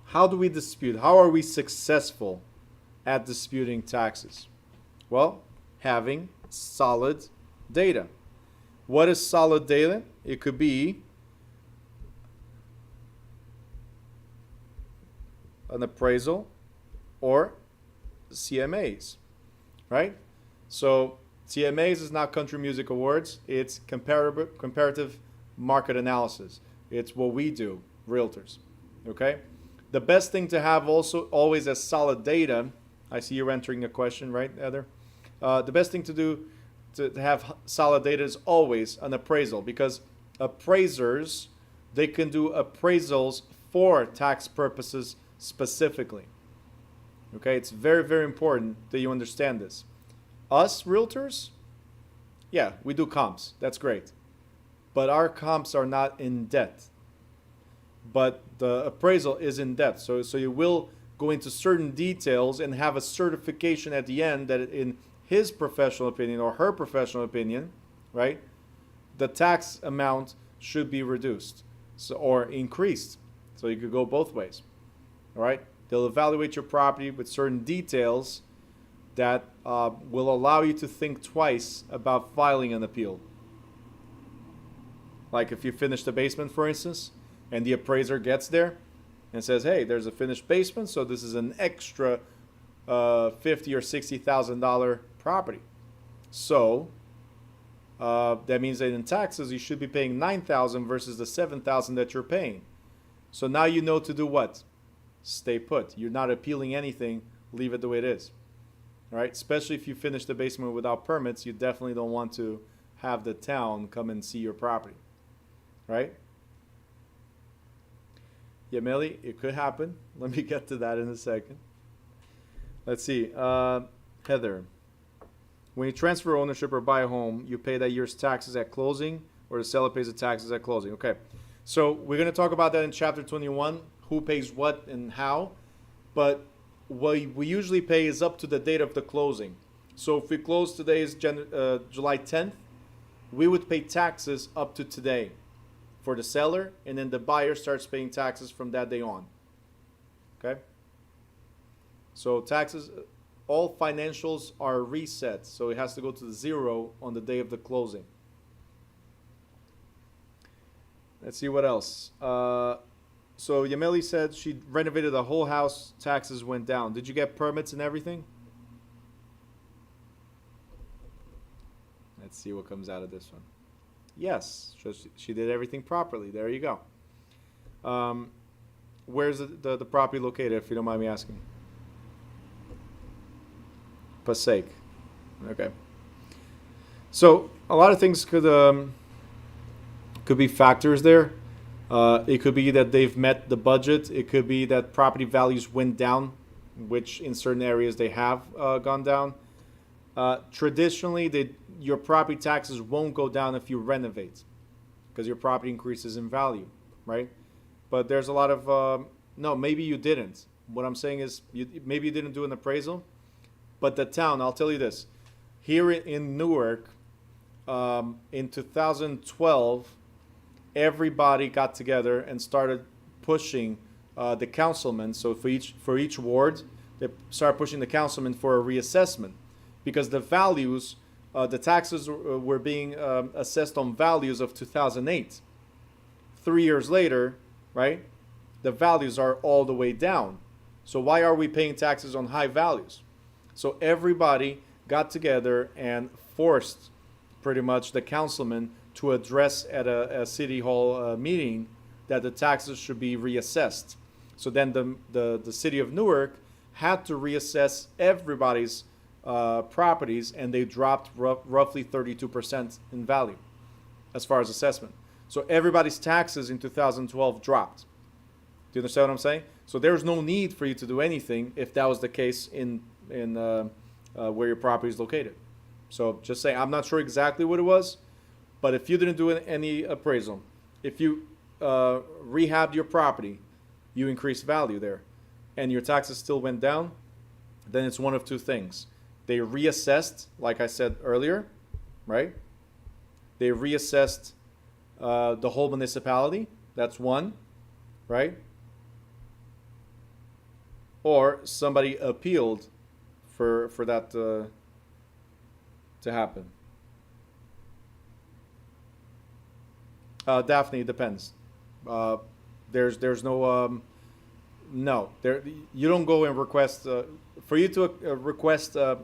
How do we dispute? How are we successful at disputing taxes? Well, having solid data. What is solid data? It could be an appraisal or CMAs, right? So CMAs is not Country Music Awards. It's comparative market analysis. It's what we do, realtors, okay? The best thing to have also always as solid data, I see you're entering a question, right, Heather? The best thing to do to have solid data is always an appraisal, because appraisers, they can do appraisals for tax purposes specifically. Okay, it's very, very important that you understand this. Us realtors, yeah, we do comps. That's great. But our comps are not in depth. But the appraisal is in depth. So you will go into certain details and have a certification at the end that in his professional opinion or her professional opinion, right, the tax amount should be reduced or increased. So you could go both ways. All right? They'll evaluate your property with certain details that will allow you to think twice about filing an appeal. Like if you finish the basement, for instance, and the appraiser gets there and says, hey, there's a finished basement, so this is an extra $50,000 or $60,000 property. So that means that in taxes, you should be paying $9,000 versus the $7,000 that you're paying. So now you know to do what? Stay put. You're not appealing anything. Leave it the way it is. All right? Especially if you finish the basement without permits, you definitely don't want to have the town come and see your property. Right? Yeah, Melly, it could happen. Let me get to that in a second. Let's see. Heather, when you transfer ownership or buy a home, you pay that year's taxes at closing, or the seller pays the taxes at closing. Okay. So we're going to talk about that in chapter 21, who pays what and how. But what we usually pay is up to the date of the closing. So if we close today is July 10th, we would pay taxes up to today for the seller, and then the buyer starts paying taxes from that day on. Okay? So taxes, all financials are reset, so it has to go to zero on the day of the closing. Let's see what else. So Yameli said she renovated the whole house, taxes went down. Did you get permits and everything? Let's see what comes out of this one. Yes, she did everything properly. There you go. Where's the property located, if you don't mind me asking? Passaic. Okay. So a lot of things could be factors there. It could be that they've met the budget. It could be that property values went down, which in certain areas they have gone down. Traditionally, your property taxes won't go down if you renovate because your property increases in value, right? But there's a lot of, no, maybe you didn't. What I'm saying is maybe you didn't do an appraisal, but the town, I'll tell you this, here in Newark, in 2012, everybody got together and started pushing the councilmen. So for each ward, they started pushing the councilmen for a reassessment because the values, the taxes were being assessed on values of 2008. 3 years later, right, the values are all the way down. So why are we paying taxes on high values? So everybody got together and forced pretty much the councilman to address at a city hall meeting that the taxes should be reassessed. So then the city of Newark had to reassess everybody's properties, and they dropped roughly 32% in value as far as assessment. So everybody's taxes in 2012 dropped. Do you understand what I'm saying? So there's no need for you to do anything if that was the case in where your property is located. So just say, I'm not sure exactly what it was, but if you didn't do any appraisal, if you rehabbed your property, you increased value there, and your taxes still went down, then it's one of two things. They reassessed, like I said earlier, right? They reassessed the whole municipality. That's one, right? Or somebody appealed for that to happen. Daphne, it depends. There's no no. You don't go and request for you to request a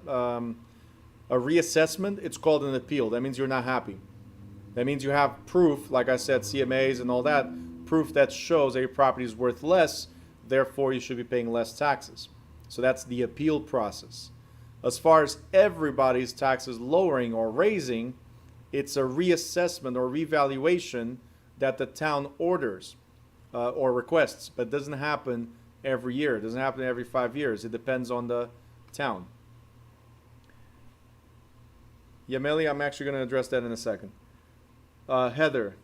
reassessment. It's called an appeal. That means you're not happy. That means you have proof, like I said, CMAs and all that, proof that shows that your property is worth less. Therefore, you should be paying less taxes. So that's the appeal process. As far as everybody's taxes lowering or raising, It's a reassessment or revaluation that the town orders or requests, but it doesn't happen every year. It doesn't happen every 5 years. It depends on the town. Yameli, I'm actually going to address that in a second. Heather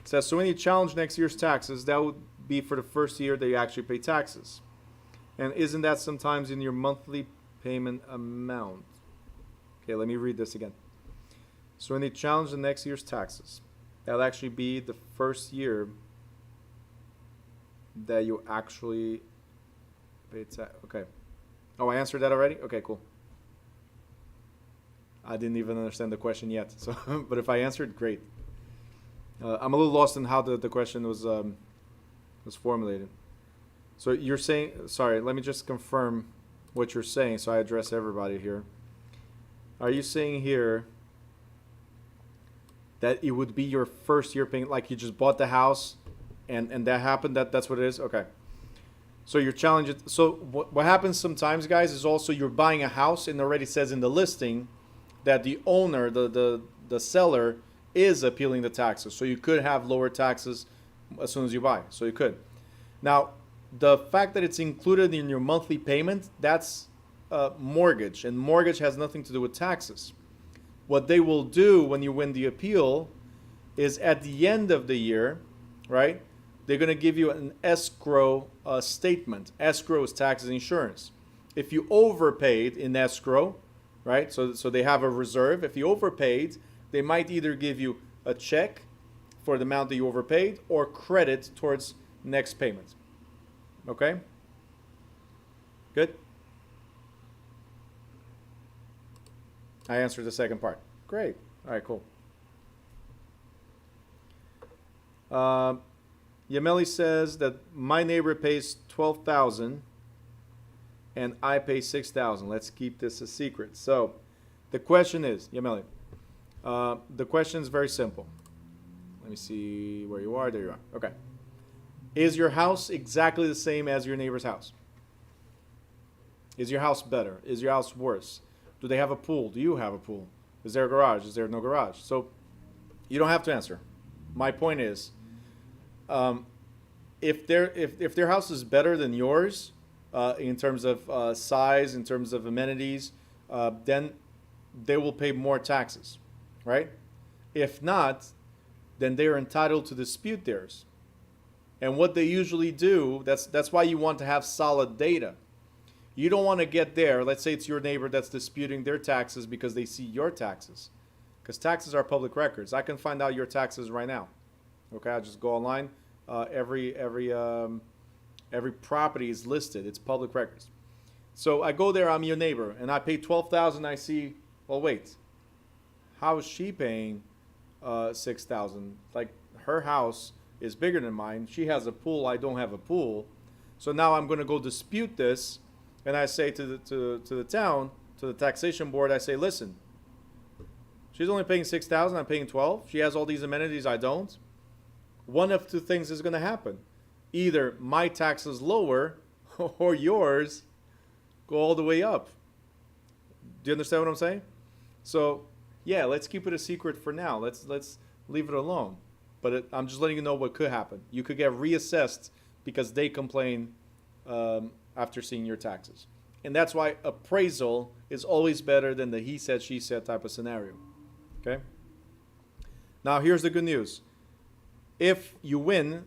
says, so when you challenge next year's taxes, that would be for the first year that you actually pay taxes. And isn't that sometimes in your monthly payment amount? Okay, let me read this again. So when you challenge the next year's taxes, that'll actually be the first year that you actually pay tax. Okay. Oh, I answered that already? Okay, cool. I didn't even understand the question yet. So, but if I answered, great. I'm a little lost in how the question was formulated. So you're saying, sorry, let me just confirm what you're saying so I address everybody here. Are you saying here that it would be your first year paying, like you just bought the house and that happened, that's what it is? Okay. So you're challenging. So what happens sometimes, guys, is also you're buying a house and already says in the listing that the owner, the seller, is appealing the taxes. So you could have lower taxes as soon as you buy. So you could. Now, the fact that it's included in your monthly payment, that's mortgage. And mortgage has nothing to do with taxes. What they will do when you win the appeal is at the end of the year, right, they're going to give you an escrow statement. Escrow is taxes and insurance. If you overpaid in escrow, right, so they have a reserve. If you overpaid, they might either give you a check for the amount that you overpaid or credit towards next payment. Okay? Good? I answered the second part. Great. All right, cool. Yameli says that my neighbor pays $12,000 and I pay $6,000. Let's keep this a secret. So the question is, Yameli, the question is very simple. Let me see where you are. There you are. Okay. Is your house exactly the same as your neighbor's house? Is your house better? Is your house worse? Do they have a pool? Do you have a pool? Is there a garage? Is there no garage? So you don't have to answer. My point is, if their house is better than yours in terms of size, in terms of amenities, then they will pay more taxes, right? If not, then they are entitled to dispute theirs. And what they usually do, that's why you want to have solid data. You don't want to get there. Let's say it's your neighbor that's disputing their taxes because they see your taxes. Because taxes are public records. I can find out your taxes right now. Okay, I just go online. Every property is listed. It's public records. So I go there, I'm your neighbor, and I pay $12,000. I see, well, wait, how is she paying $6,000? Like, her house is bigger than mine. She has a pool. I don't have a pool. So now I'm going to go dispute this, and I say to the town, to the taxation board, I say, listen, she's only paying $6,000. I'm paying $12,000. She has all these amenities. I don't. One of two things is going to happen. Either my taxes lower or yours go all the way up. Do you understand what I'm saying? So, yeah, let's keep it a secret for now. Let's leave it alone. But I'm just letting you know what could happen. You could get reassessed because they complain after seeing your taxes. And that's why appraisal is always better than the he said, she said type of scenario. Okay? Now, here's the good news. If you win,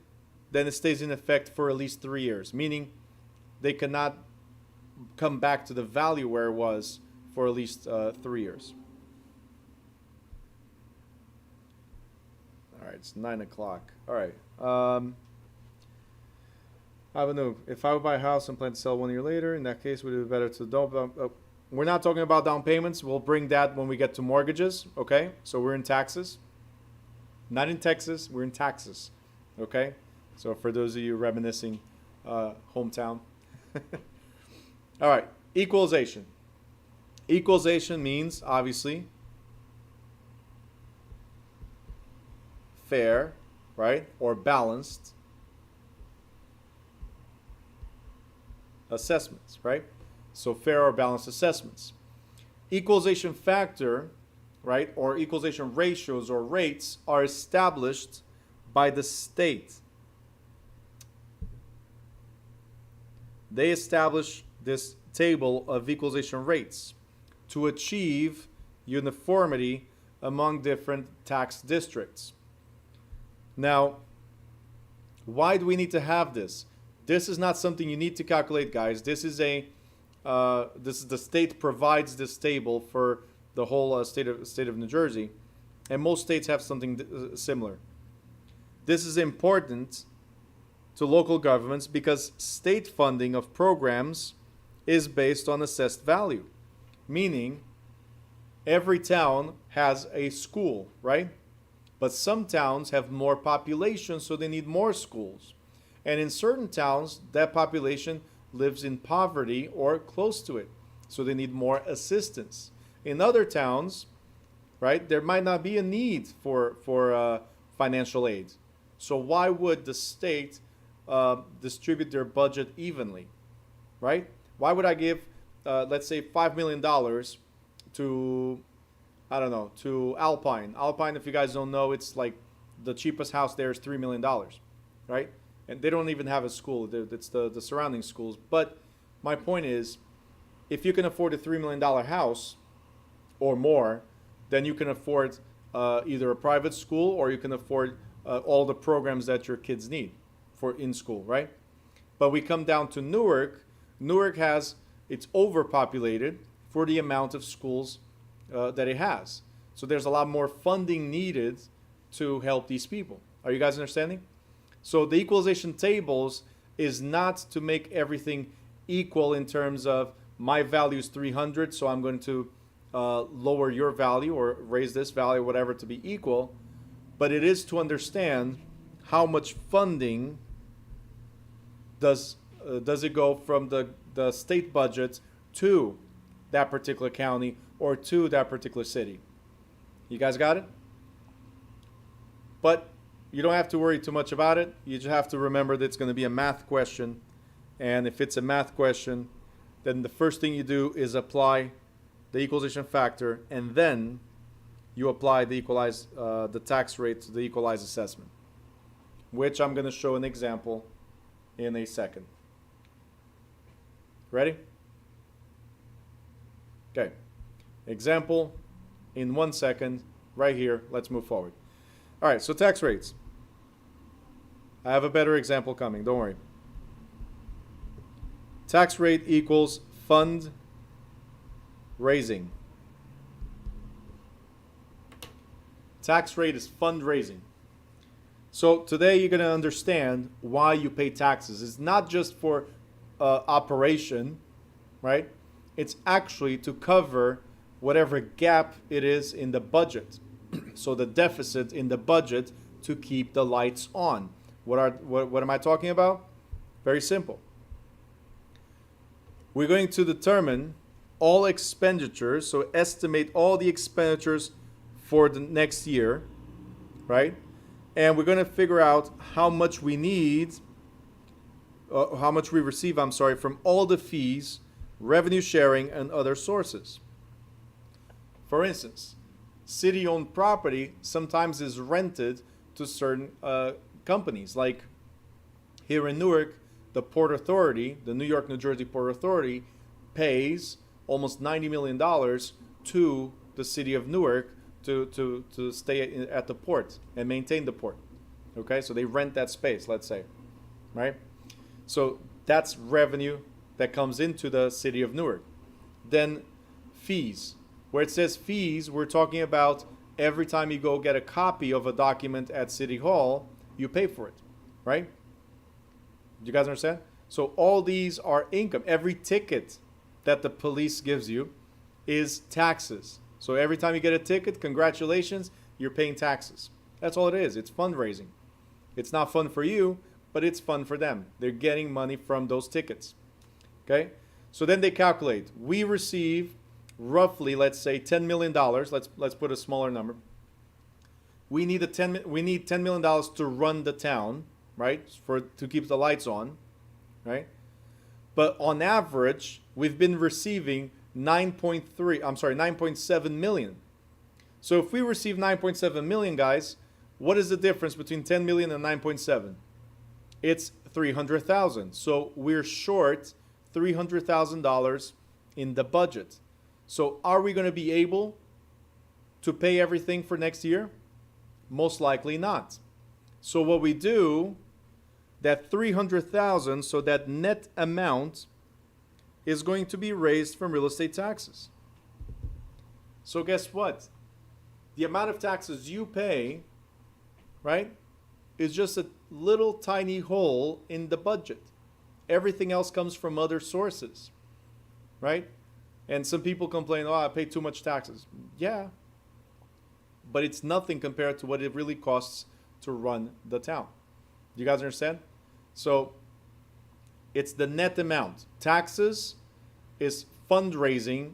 then it stays in effect for at least 3 years, meaning they cannot come back to the value where it was for at least 3 years. All right, it's 9 o'clock. All right. Avenue, if I would buy a house and plan to sell 1 year later, in that case, would it be better to don't? We're not talking about down payments. We'll bring that when we get to mortgages, okay? So we're in taxes. Not in Texas, we're in taxes, okay? So for those of you reminiscing, hometown. All right, equalization. Equalization means, obviously, fair, right, or balanced assessments, right? So fair or balanced assessments. Equalization factor right, or equalization ratios or rates are established by the state. They establish this table of equalization rates to achieve uniformity among different tax districts. Now, why do we need to have this? This is not something you need to calculate, guys. This is the state provides this table for the whole state of New Jersey, and most states have something similar. This is important to local governments because state funding of programs is based on assessed value, meaning every town has a school, right? But some towns have more population, so they need more schools. And in certain towns, that population lives in poverty or close to it, so they need more assistance. In other towns, right, there might not be a need for financial aid. So why would the state distribute their budget evenly, right? Why would I give, let's say, $5 million to, I don't know, to Alpine? Alpine, if you guys don't know, it's like the cheapest house there is $3 million, right? And they don't even have a school. It's the surrounding schools. But my point is, if you can afford a $3 million house or more, then you can afford either a private school or you can afford all the programs that your kids need for in school, right? But we come down to Newark. Newark it's overpopulated for the amount of schools that it has. So there's a lot more funding needed to help these people. Are you guys understanding? So the equalization tables is not to make everything equal in terms of my value is 300, so I'm going to lower your value or raise this value, whatever, to be equal. But it is to understand how much funding does it go from the state budget to that particular county or to that particular city. You guys got it? But you don't have to worry too much about it. You just have to remember that it's going to be a math question. And if it's a math question, then the first thing you do is apply the equalization factor, and then you apply the tax rate to the equalized assessment, which I'm going to show an example in a second. Ready? Okay. Example in 1 second, right here. Let's move forward. All right, so tax rates. I have a better example coming, don't worry. Tax rate equals fund raising. Tax rate is fundraising. So today you're going to understand why you pay taxes. It's not just for operation, right? It's actually to cover whatever gap it is in the budget. So the deficit in the budget to keep the lights on. What am I talking about? Very simple. We're going to determine all expenditures, so estimate all the expenditures for the next year, right? And we're going to figure out how much we need, how much we receive, from all the fees, revenue sharing, and other sources. For instance, city-owned property sometimes is rented to certain companies. Like here in Newark, the Port Authority, the New York, New Jersey Port Authority, pays almost $90 million to the city of Newark to stay at the port and maintain the port. Okay, so they rent that space, let's say, right? So that's revenue that comes into the city of Newark. Then fees. Where it says fees, we're talking about every time you go get a copy of a document at City Hall, you pay for it, right? Do you guys understand? So all these are income. Every ticket that the police gives you is taxes. So every time you get a ticket, congratulations, you're paying taxes. That's all it is. It's fundraising. It's not fun for you, but it's fun for them. They're getting money from those tickets. Okay? So then they calculate. We receive roughly, let's say, $10 million. Let's put a smaller number. We need $10 million to run the town, right? To keep the lights on, right? But on average, we've been receiving 9.7 million. So if we receive 9.7 million, guys, what is the difference between 10 million and 9.7? It's 300,000. So we're short $300,000 in the budget. So are we going to be able to pay everything for next year? Most likely not. So what we do, that 300,000, so that net amount is going to be raised from real estate taxes. So guess what? The amount of taxes you pay, right, is just a little tiny hole in the budget. Everything else comes from other sources, right? And some people complain, oh, I pay too much taxes. Yeah, but it's nothing compared to what it really costs to run the town. Do you guys understand? So it's the net amount. Taxes is fundraising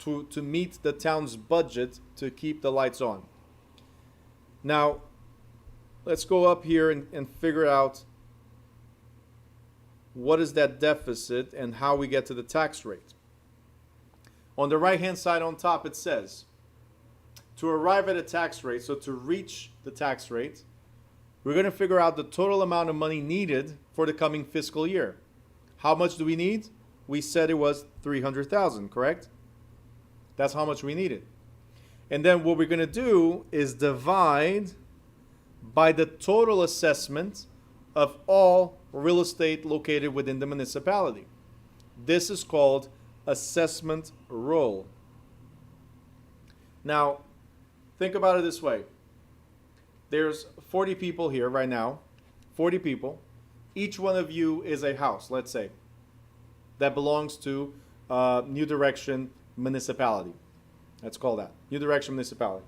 to meet the town's budget to keep the lights on. Now, let's go up here and figure out what is that deficit and how we get to the tax rate. On the right-hand side on top, it says, to arrive at a tax rate, so to reach the tax rate, we're going to figure out the total amount of money needed for the coming fiscal year. How much do we need? We said it was 300,000, correct? That's how much we needed. And then what we're going to do is divide by the total assessment of all real estate located within the municipality. This is called assessment roll. Now, think about it this way. There's 40 people here right now, 40 people. Each one of you is a house, let's say, that belongs to New Direction Municipality. Let's call that New Direction Municipality.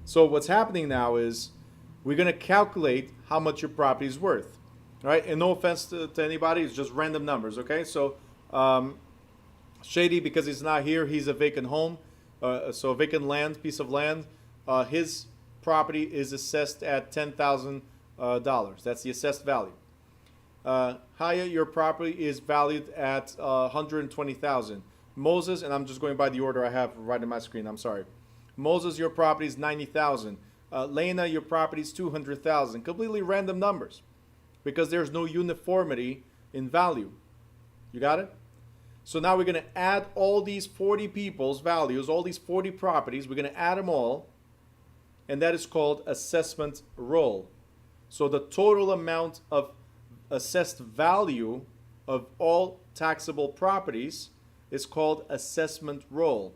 So what's happening now is we're going to calculate how much your property is worth. All right? And no offense to anybody, it's just random numbers, okay? So Shady, because he's not here, he's a vacant home. So a vacant land, piece of land. His property is assessed at $10,000. That's the assessed value. Haya, your property is valued at $120,000. Moses, and I'm just going by the order I have right on my screen, I'm sorry. Moses, your property is $90,000. Lena, your property is $200,000. Completely random numbers because there's no uniformity in value. You got it? So now we're going to add all these 40 people's values, all these 40 properties. We're going to add them all, and that is called assessment roll. So the total amount of assessed value of all taxable properties is called assessment roll.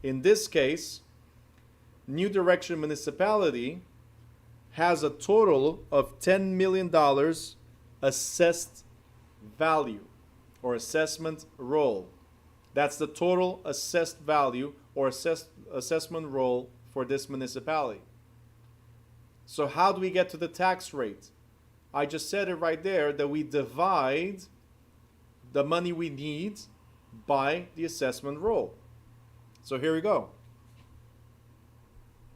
In this case, New Direction Municipality has a total of $10 million assessed value or assessment roll. That's the total assessed value or assessment roll for this municipality. So how do we get to the tax rate? I just said it right there that we divide the money we need by the assessment roll. So here we go.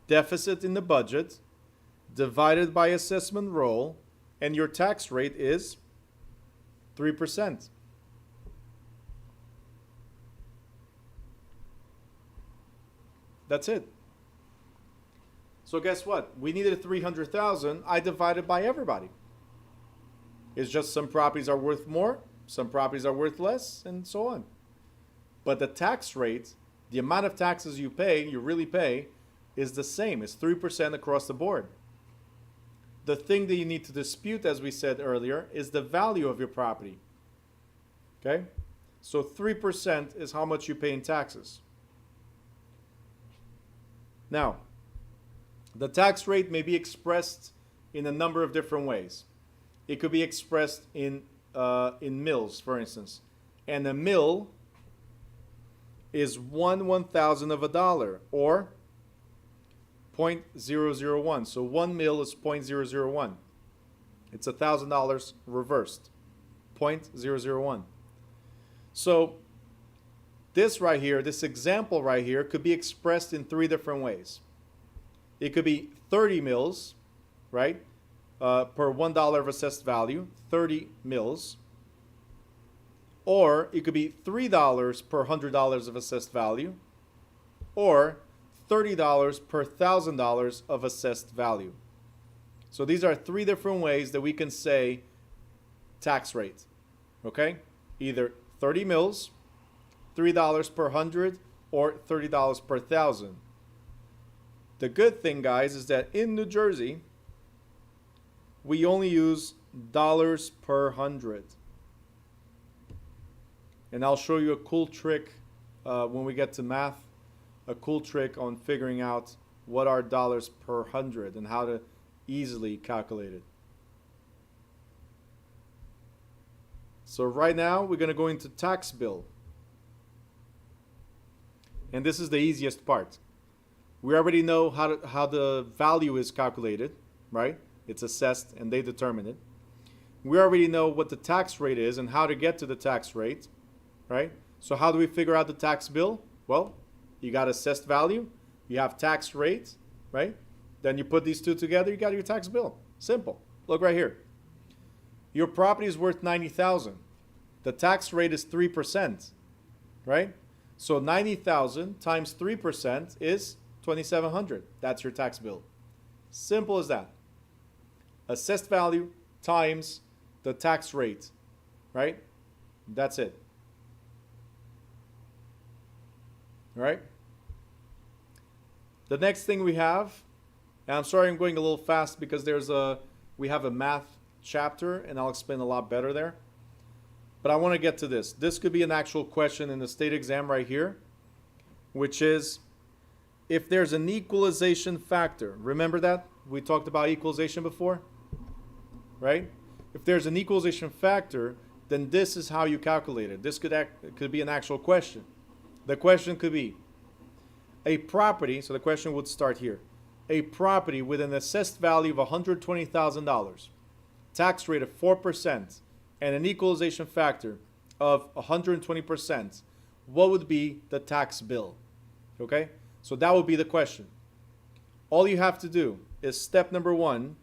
Deficit in the budget divided by assessment roll, and your tax rate is 3%. That's it. So guess what? We needed 300,000. I divided by everybody. It's just some properties are worth more, some properties are worth less, and so on. But the tax rate, the amount of taxes you pay, you really pay, is the same. It's 3% across the board. The thing that you need to dispute, as we said earlier, is the value of your property. Okay? So 3% is how much you pay in taxes. Now, the tax rate may be expressed in a number of different ways. It could be expressed in mills, for instance. And a mill is 1/1000 of a dollar, or 0.001. So 1 mil is 0.001. It's $1,000 reversed. 0.001. So this right here, this example right here, could be expressed in 3 different ways. It could be 30 mils, right? Per $1 of assessed value, 30 mils. Or it could be $3 per $100 of assessed value. Or $30 per $1,000 of assessed value. So these are three different ways that we can say tax rate. Okay? Either 30 mils, $3 per 100, or $30 per 1,000. The good thing, guys, is that in New Jersey, we only use dollars per 100. And I'll show you a cool trick when we get to math, a cool trick on figuring out what are dollars per 100 and how to easily calculate it. So right now, we're going to go into tax bill. And this is the easiest part. We already know how the value is calculated, right? It's assessed and they determine it. We already know what the tax rate is and how to get to the tax rate, right? So how do we figure out the tax bill? Well, you got assessed value, you have tax rate, right? Then you put these two together, you got your tax bill. Simple. Look right here. Your property is worth $90,000. The tax rate is 3%, right? So 90,000 times 3% is 2,700. That's your tax bill. Simple as that. Assessed value times the tax rate, right? That's it. All right? The next thing we have, and I'm sorry I'm going a little fast because we have a math chapter and I'll explain a lot better there. But I want to get to this. This could be an actual question in the state exam right here, which is if there's an equalization factor. Remember that? We talked about equalization before, right? If there's an equalization factor, then this is how you calculate it. This could be an actual question. The question could be a property, so the question would start here. A property with an assessed value of $120,000, tax rate of 4%, and an equalization factor of 120%, what would be the tax bill? Okay? So that would be the question. All you have to do is step number one,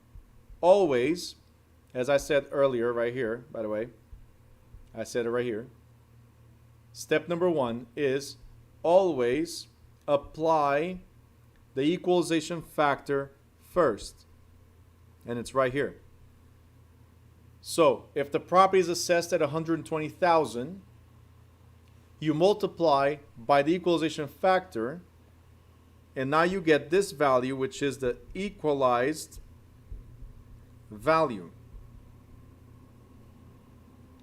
always, as I said earlier right here, by the way, I said it right here. Step number one is always apply the equalization factor first. And it's right here. So if the property is assessed at $120,000, you multiply by the equalization factor, and now you get this value, which is the equalized value.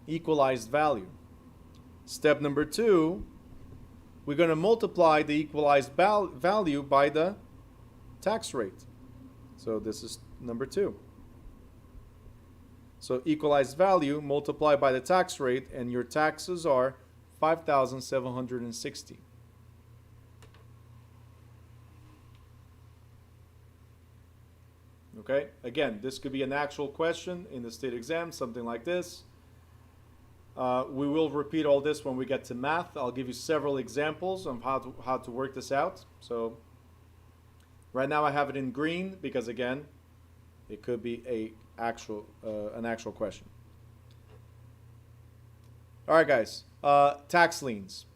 Equalized value. Step number two, we're going to multiply the equalized value by the tax rate. So this is number two. So equalized value multiplied by the tax rate, and your taxes are $5,760. Okay, again, this could be an actual question in the state exam, something like this. We will repeat all this when we get to math. I'll give you several examples of how to work this out. So right now I have it in green because, again, it could be an actual question. All right, guys. Tax liens.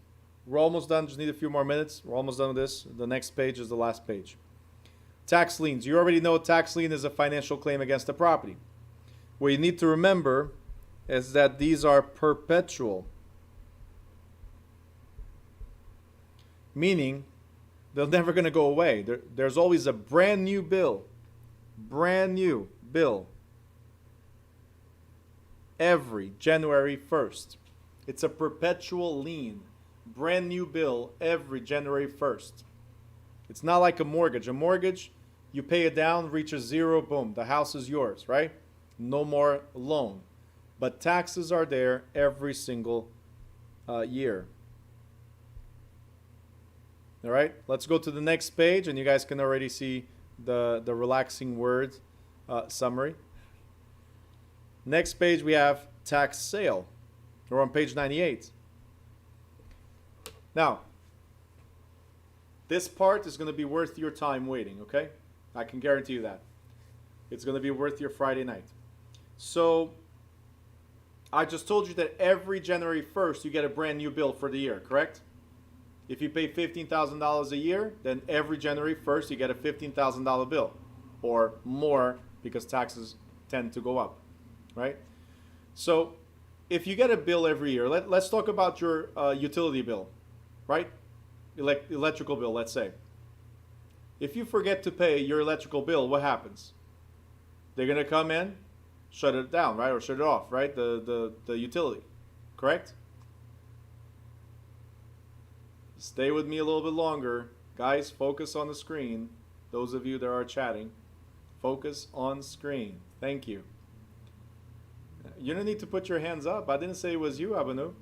We're almost done. Just need a few more minutes. We're almost done with this. The next page is the last page. Tax liens. You already know a tax lien is a financial claim against a property. What you need to remember is that these are perpetual. Meaning, they're never going to go away. There's always a brand new bill. Brand new bill. Every January 1st. It's a perpetual lien. Brand new bill every January 1st. It's not like a mortgage. A mortgage, you pay it down, reaches zero, boom, the house is yours, right? No more loan. But taxes are there every single year. All right, let's go to the next page, and you guys can already see the relaxing word summary. Next page, we have tax sale. We're on page 98. Now, this part is going to be worth your time waiting, okay? I can guarantee you that. It's going to be worth your Friday night. So, I just told you that every January 1st, you get a brand new bill for the year, correct? If you pay $15,000 a year, then every January 1st you get a $15,000 bill, or more, because taxes tend to go up, right? So if you get a bill every year, let's talk about your utility bill, right? Electrical bill, let's say. If you forget to pay your electrical bill, what happens? They're gonna come in, shut it down, right? Or shut it off, right? The utility, correct? Stay with me a little bit longer. Guys, focus on the screen. Those of you that are chatting, focus on screen. Thank you. You don't need to put your hands up. I didn't say it was you, Abanu.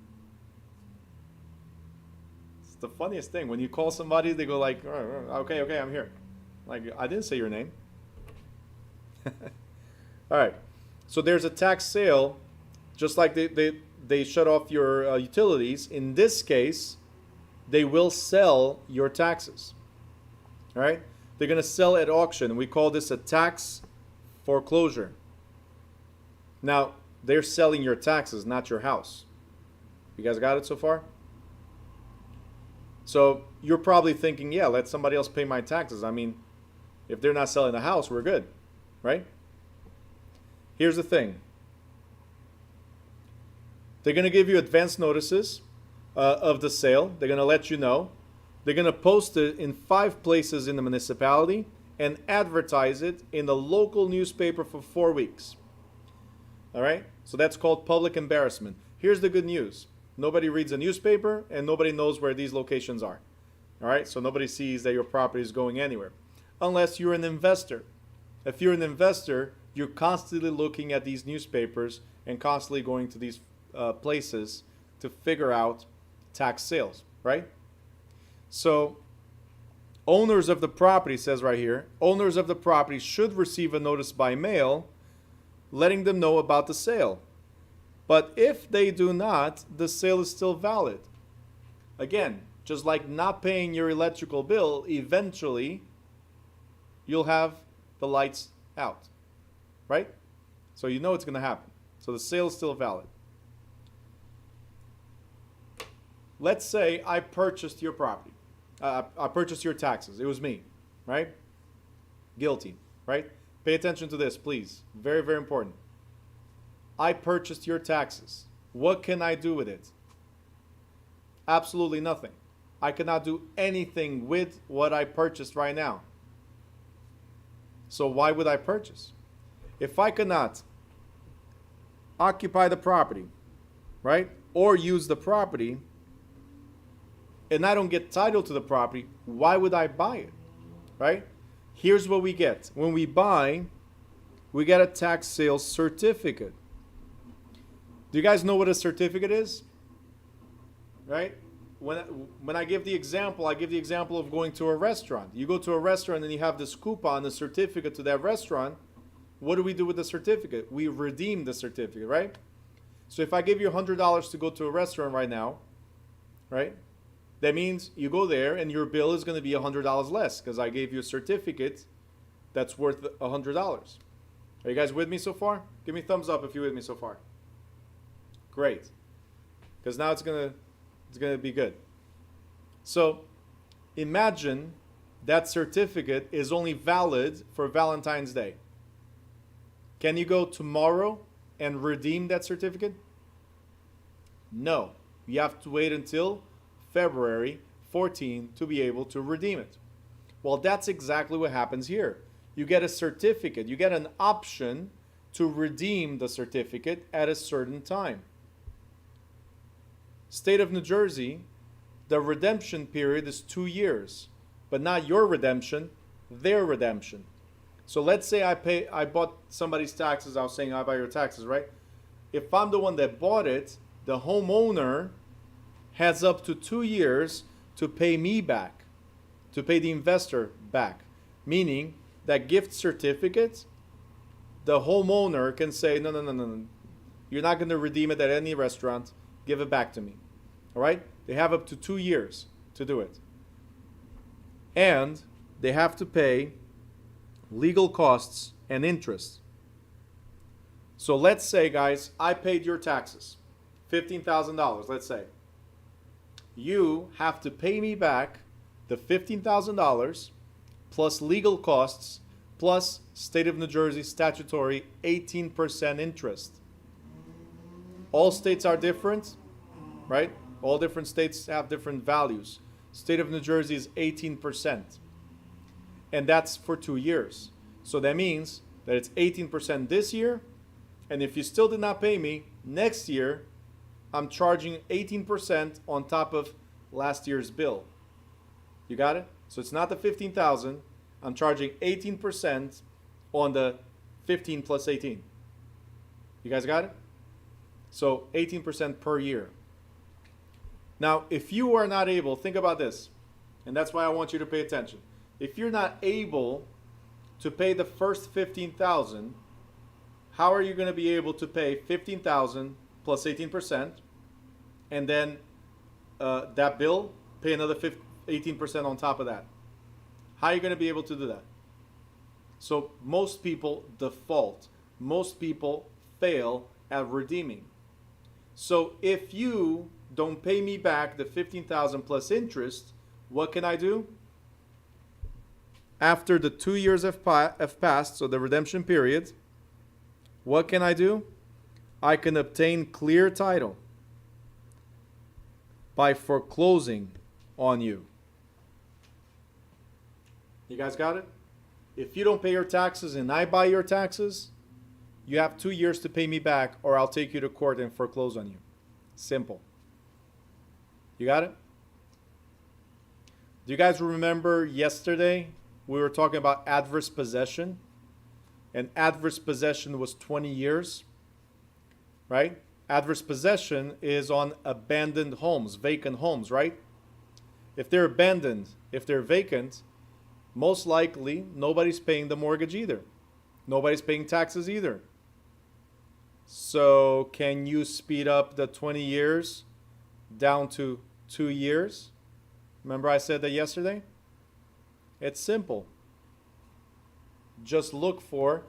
It's the funniest thing. When you call somebody, they go like, okay, okay, I'm here. Like, I didn't say your name. All right. So there's a tax sale, just like they shut off your utilities. In this case, they will sell your taxes. All right? They're going to sell at auction. We call this a tax foreclosure. Now, they're selling your taxes, not your house. You guys got it so far? So you're probably thinking, yeah, let somebody else pay my taxes. I mean, if they're not selling the house, we're good, right? Here's the thing. They're going to give you advance notices of the sale. They're going to let you know. They're going to post it in 5 places in the municipality and advertise it in the local newspaper for 4 weeks. All right? So that's called public embarrassment. Here's the good news. Nobody reads a newspaper and nobody knows where these locations are. All right? So nobody sees that your property is going anywhere. Unless you're an investor. If you're an investor, you're constantly looking at these newspapers and constantly going to these places to figure out tax sales, right? So owners of the property, says right here, owners of the property should receive a notice by mail letting them know about the sale. But if they do not, the sale is still valid. Again, just like not paying your electrical bill, eventually you'll have the lights out, right? So you know it's going to happen. So the sale is still valid. Let's say I purchased your property. I purchased your taxes. It was me, right? Guilty, right? Pay attention to this, please. Very, very important. I purchased your taxes. What can I do with it? Absolutely nothing. I cannot do anything with what I purchased right now. So why would I purchase? If I cannot occupy the property, right, or use the property, and I don't get title to the property, why would I buy it, right? Here's what we get. When we buy, we get a tax sales certificate. Do you guys know what a certificate is? Right? When I give the example, I give the example of going to a restaurant. You go to a restaurant and you have this coupon, the certificate to that restaurant. What do we do with the certificate? We redeem the certificate, right? So if I give you $100 to go to a restaurant right now, right? That means you go there and your bill is going to be $100 less because I gave you a certificate that's worth $100. Are you guys with me so far? Give me a thumbs up if you're with me so far. Great. Because now it's going to be good. So imagine that certificate is only valid for Valentine's Day. Can you go tomorrow and redeem that certificate? No. You have to wait until February 14 to be able to redeem it. Well, that's exactly what happens here. You get a certificate. You get an option to redeem the certificate at a certain time. State of New Jersey, the redemption period is 2 years, but not your redemption, their redemption. So let's say I bought somebody's taxes. I was saying I buy your taxes, right? If I'm the one that bought it, the homeowner has up to 2 years to pay me back, to pay the investor back. Meaning that gift certificate, the homeowner can say, no. You're not going to redeem it at any restaurant. Give it back to me. All right? They have up to 2 years to do it. And they have to pay legal costs and interest. So let's say, guys, I paid your taxes, $15,000, let's say. you have to pay me back the $15,000 plus legal costs plus state of New Jersey statutory 18% interest. All states are different, right? All different states have different values. State of New Jersey is 18%. And that's for 2 years. So that means that it's 18% this year, and if you still did not pay me, next year, I'm charging 18% on top of last year's bill. You got it? So it's not the 15,000. I'm charging 18% on the 15 plus 18. You guys got it? So 18% per year. Now, if you are not able, think about this, and that's why I want you to pay attention. If you're not able to pay the first 15,000, how are you going to be able to pay 15,000 plus 18%, and then that bill pay another 18% on top of that? How are you going to be able to do that? So most people default. Most people fail at redeeming. So if you don't pay me back the 15,000 plus interest, what can I do? After the 2 years have passed, so the redemption period, what can I do? I can obtain clear title by foreclosing on you. You guys got it? If you don't pay your taxes and I buy your taxes, you have 2 years to pay me back, or I'll take you to court and foreclose on you. Simple. You got it? Do you guys remember yesterday we were talking about adverse possession? And adverse possession was 20 years, right? Adverse possession is on abandoned homes, vacant homes, right? If they're abandoned, if they're vacant, most likely nobody's paying the mortgage either. Nobody's paying taxes either. So can you speed up the 20 years down to 2 years? Remember I said that yesterday? It's simple. Just look for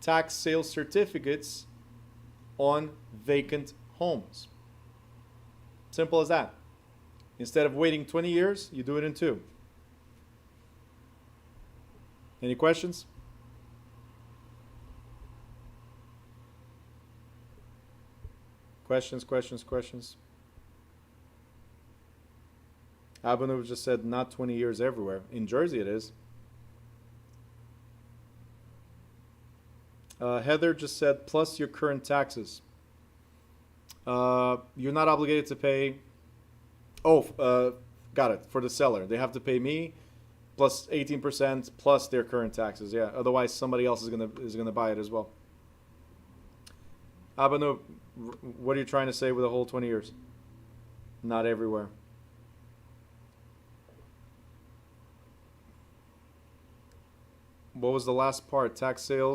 tax sale certificates on vacant homes. Simple as that. Instead of waiting 20 years, you do it in 2. Any questions? Questions? Abhinav just said not 20 years everywhere. In Jersey it is. Heather just said plus your current taxes. You're not obligated to pay. Got it. For the seller, they have to pay me plus 18% plus their current taxes. Yeah. Otherwise, somebody else is gonna buy it as well. Abhinav, what are you trying to say with the whole 20 years? Not everywhere. What was the last part? Tax sale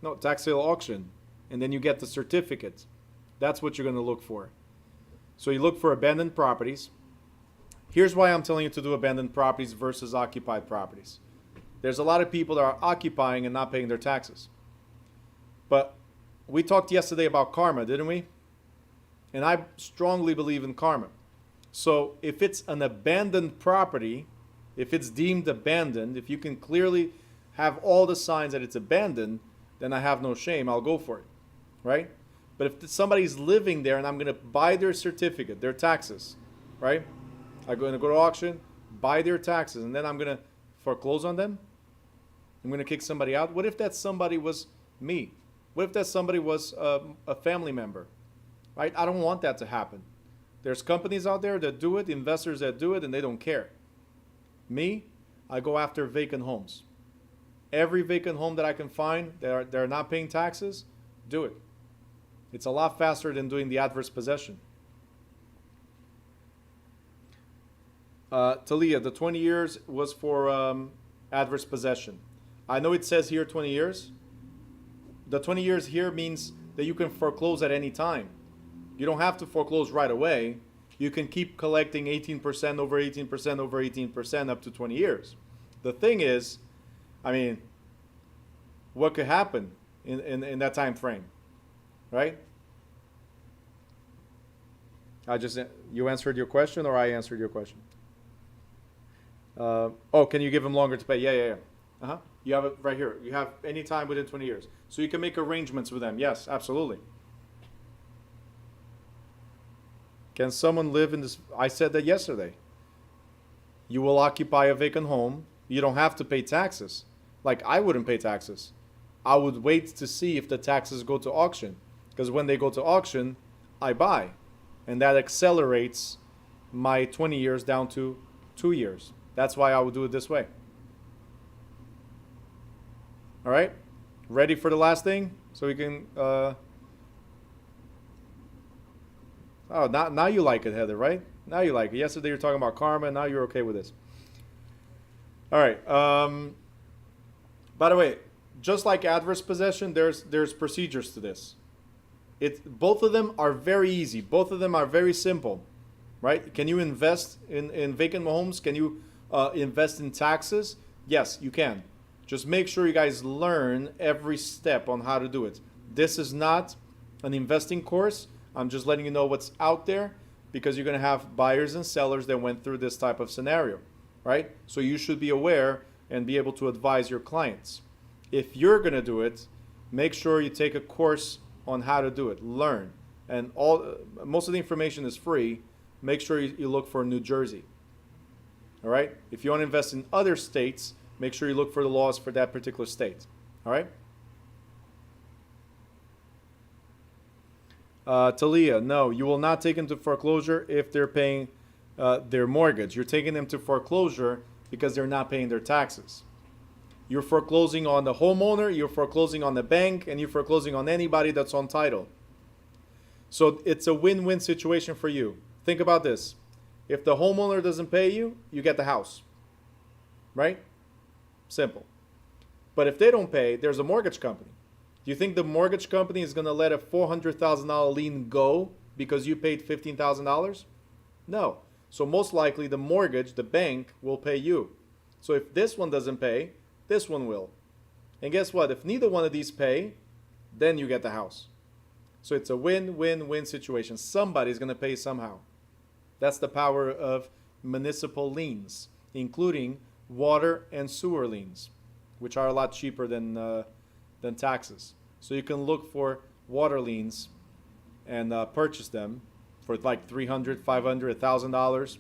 auction. And then you get the certificate. That's what you're going to look for. So you look for abandoned properties. Here's why I'm telling you to do abandoned properties versus occupied properties. There's a lot of people that are occupying and not paying their taxes. But we talked yesterday about karma, didn't we? And I strongly believe in karma. So if it's an abandoned property, if it's deemed abandoned, if you can clearly have all the signs that it's abandoned, then I have no shame. I'll go for it, right? But if somebody's living there and I'm going to buy their certificate, their taxes, right? I'm going to go to auction, buy their taxes, and then I'm going to foreclose on them? I'm going to kick somebody out? What if that somebody was me? What if that somebody was a family member, right? I don't want that to happen. There's companies out there that do it, investors that do it, and they don't care. Me, I go after vacant homes. Every vacant home that I can find that are not paying taxes, do it. It's a lot faster than doing the adverse possession. Talia, the 20 years was for adverse possession. I know it says here 20 years. The 20 years here means that you can foreclose at any time. You don't have to foreclose right away. You can keep collecting 18% over 18% over 18% up to 20 years. The thing is, I mean, what could happen in that time frame, right? You answered your question, or I answered your question? Oh, can you give them longer to pay? Yeah, yeah, yeah. Uh-huh. You have it right here. You have any time within 20 years. So you can make arrangements with them. Yes, absolutely. Can someone live in this? I said that yesterday. You will occupy a vacant home. You don't have to pay taxes. Like, I wouldn't pay taxes. I would wait to see if the taxes go to auction. Because when they go to auction, I buy. And that accelerates my 20 years down to 2 years. That's why I would do it this way. All right? Ready for the last thing? So we can... Oh, now you like it, Heather, right? Now you like it. Yesterday you were talking about karma, now you're okay with this. All right. By the way, just like adverse possession, there's procedures to this. Both of them are very easy. Both of them are very simple, right? Can you invest in vacant homes? Can you invest in taxes? Yes, you can. Just make sure you guys learn every step on how to do it. This is not an investing course. I'm just letting you know what's out there, because you're going to have buyers and sellers that went through this type of scenario, right? So you should be aware and be able to advise your clients. If you're going to do it, make sure you take a course on how to do it. Learn. And most of the information is free. Make sure you look for New Jersey. All right? If you want to invest in other states, make sure you look for the laws for that particular state. All right? Talia, no, you will not take them to foreclosure if they're paying their mortgage. You're taking them to foreclosure because they're not paying their taxes. You're foreclosing on the homeowner, you're foreclosing on the bank, and you're foreclosing on anybody that's on title. So it's a win-win situation for you. Think about this. If the homeowner doesn't pay you, you get the house. Right? Simple. But if they don't pay, there's a mortgage company. Do you think the mortgage company is going to let a $400,000 lien go because you paid $15,000? No. So most likely the mortgage, the bank, will pay you. So if this one doesn't pay, this one will. And guess what? If neither one of these pay, then you get the house. So it's a win-win-win situation. Somebody's going to pay somehow. That's the power of municipal liens, including water and sewer liens, which are a lot cheaper than taxes. So you can look for water liens and purchase them for like $300, $500, $1,000,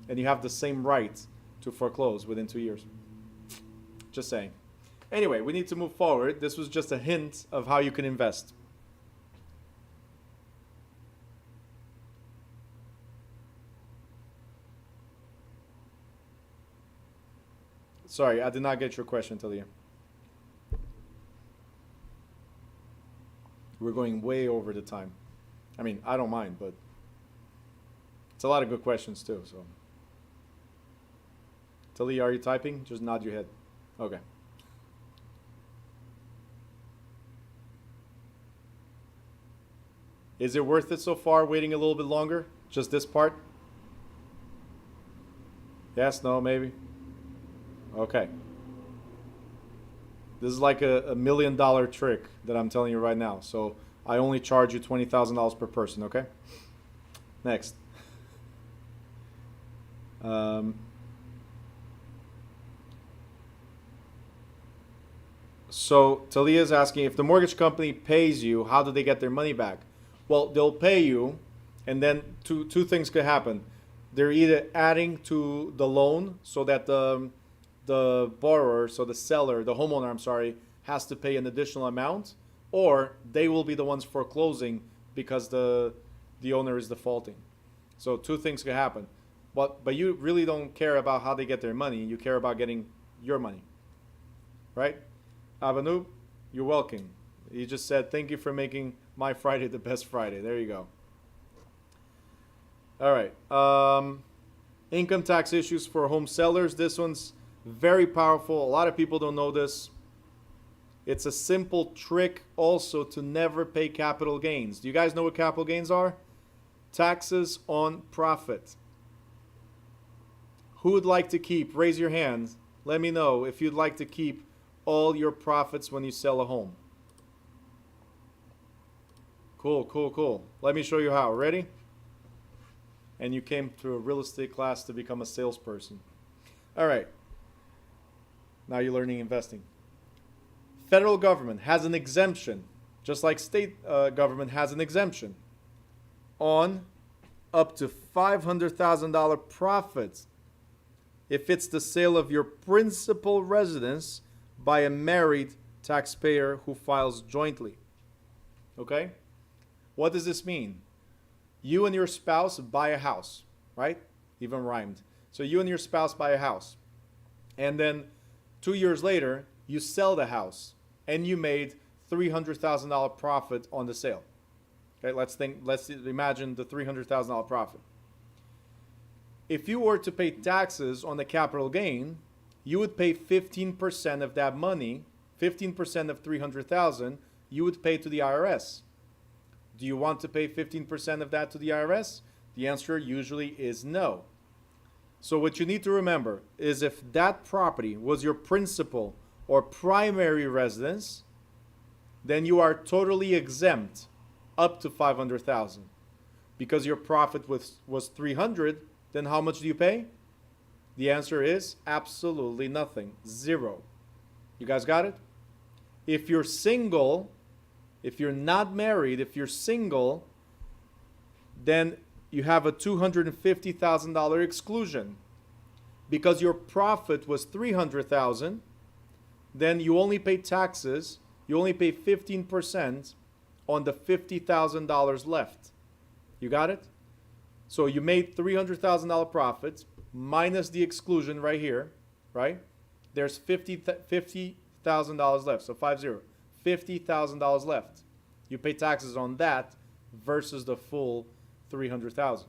and you have the same right to foreclose within 2 years. Just saying. Anyway, we need to move forward. This was just a hint of how you can invest. Sorry, I did not get your question, Talia. We're going way over the time. I mean, I don't mind, but it's a lot of good questions too. So, Talia, are you typing? Just nod your head. Okay. Is it worth it so far, waiting a little bit longer? Just this part? Yes, no, maybe? Okay. This is like a $1 million trick that I'm telling you right now. So I only charge you $20,000 per person, okay? Next. So Talia is asking, if the mortgage company pays you, how do they get their money back? Well, they'll pay you, and then two things could happen. They're either adding to the loan so that the borrower, so the seller, the homeowner, I'm sorry, has to pay an additional amount, or they will be the ones foreclosing because the owner is defaulting. So two things could happen. But you really don't care about how they get their money. You care about getting your money. Right? Avanu, you're welcome. You just said, thank you for making my Friday the best Friday. There you go. All right. Income tax issues for home sellers. This one's very powerful. A lot of people don't know this. It's a simple trick also to never pay capital gains. Do you guys know what capital gains are? Taxes on profit. Who would like to keep? Raise your hand. Let me know if you'd like to keep all your profits when you sell a home. Cool, cool, cool. Let me show you how. Ready? and you came to a real estate class to become a salesperson. All right. Now you're learning investing. Federal government has an exemption, just like state government has an exemption, on up to $500,000 profits if it's the sale of your principal residence by a married taxpayer who files jointly. Okay? What does this mean? You and your spouse buy a house, right? Even rhymed. So you and your spouse buy a house. And then 2 years later, you sell the house and you made $300,000 profit on the sale. Okay, let's imagine the $300,000 profit. If you were to pay taxes on the capital gain, you would pay 15% of that money, 15% of 300,000, you would pay to the IRS. Do you want to pay 15% of that to the IRS? The answer usually is no. So what you need to remember is if that property was your principal or primary residence, then you are totally exempt up to 500,000. Because your profit was 300, then how much do you pay? The answer is absolutely nothing. Zero. You guys got it? If you're single, if you're not married, if you're single, then you have a $250,000 exclusion. Because your profit was 300,000, then you only pay taxes, you only pay 15% on the $50,000 left. You got it? So you made $300,000 profits minus the exclusion right here, right? There's $50,000 left, so 50. $50,000 left. You pay taxes on that versus the full 300,000.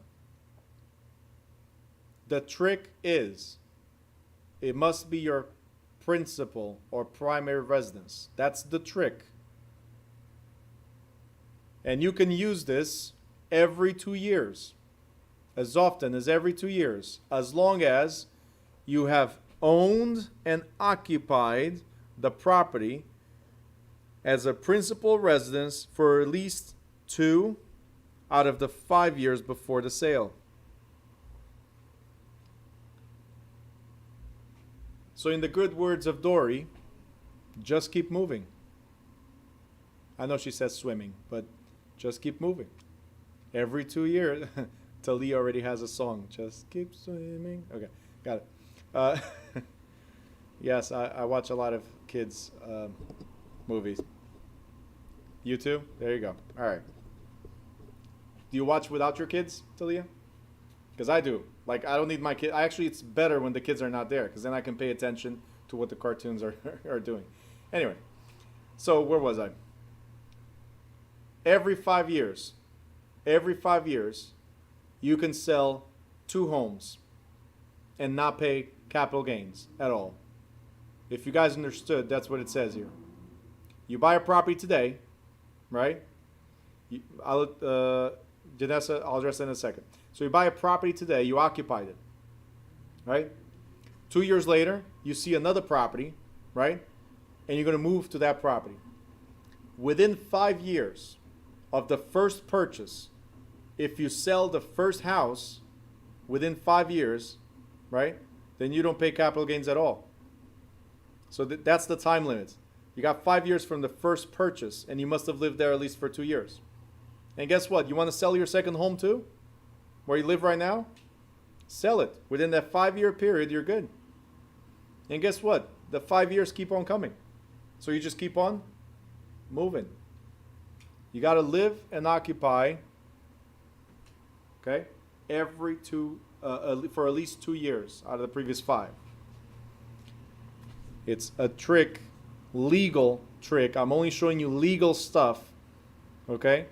The trick is it must be your principal or primary residence. That's the trick. And you can use this every 2 years, as often as every 2 years, as long as you have owned and occupied the property as a principal residence for at least 2 out of the 5 years before the sale. So in the good words of Dory, just keep moving. I know she says swimming, but just keep moving. Every 2 years, Talia already has a song, just keep swimming. Okay, got it. Yes, I watch a lot of kids' movies. You too? There you go. All right. Do you watch without your kids, Talia? Because I do. Like, I don't need my kids. Actually, it's better when the kids are not there, because then I can pay attention to what the cartoons are doing. Anyway, so where was I? Every 5 years, you can sell 2 homes and not pay capital gains at all. If you guys understood, that's what it says here. You buy a property today, right? Janessa, I'll address that in a second. So you buy a property today, you occupied it, right? 2 years later, you see another property, right? And you're going to move to that property. Within 5 years of the first purchase, if you sell the first house within 5 years, right, then you don't pay capital gains at all. So that's the time limit. You got 5 years from the first purchase, and you must have lived there at least for 2 years. And guess what? You want to sell your second home too? Where you live right now? Sell it. Within that 5-year period, you're good. And guess what? The 5 years keep on coming. So you just keep on moving. You got to live and occupy, okay, for at least 2 years out of the previous 5. It's a trick, legal trick. I'm only showing you legal stuff, okay,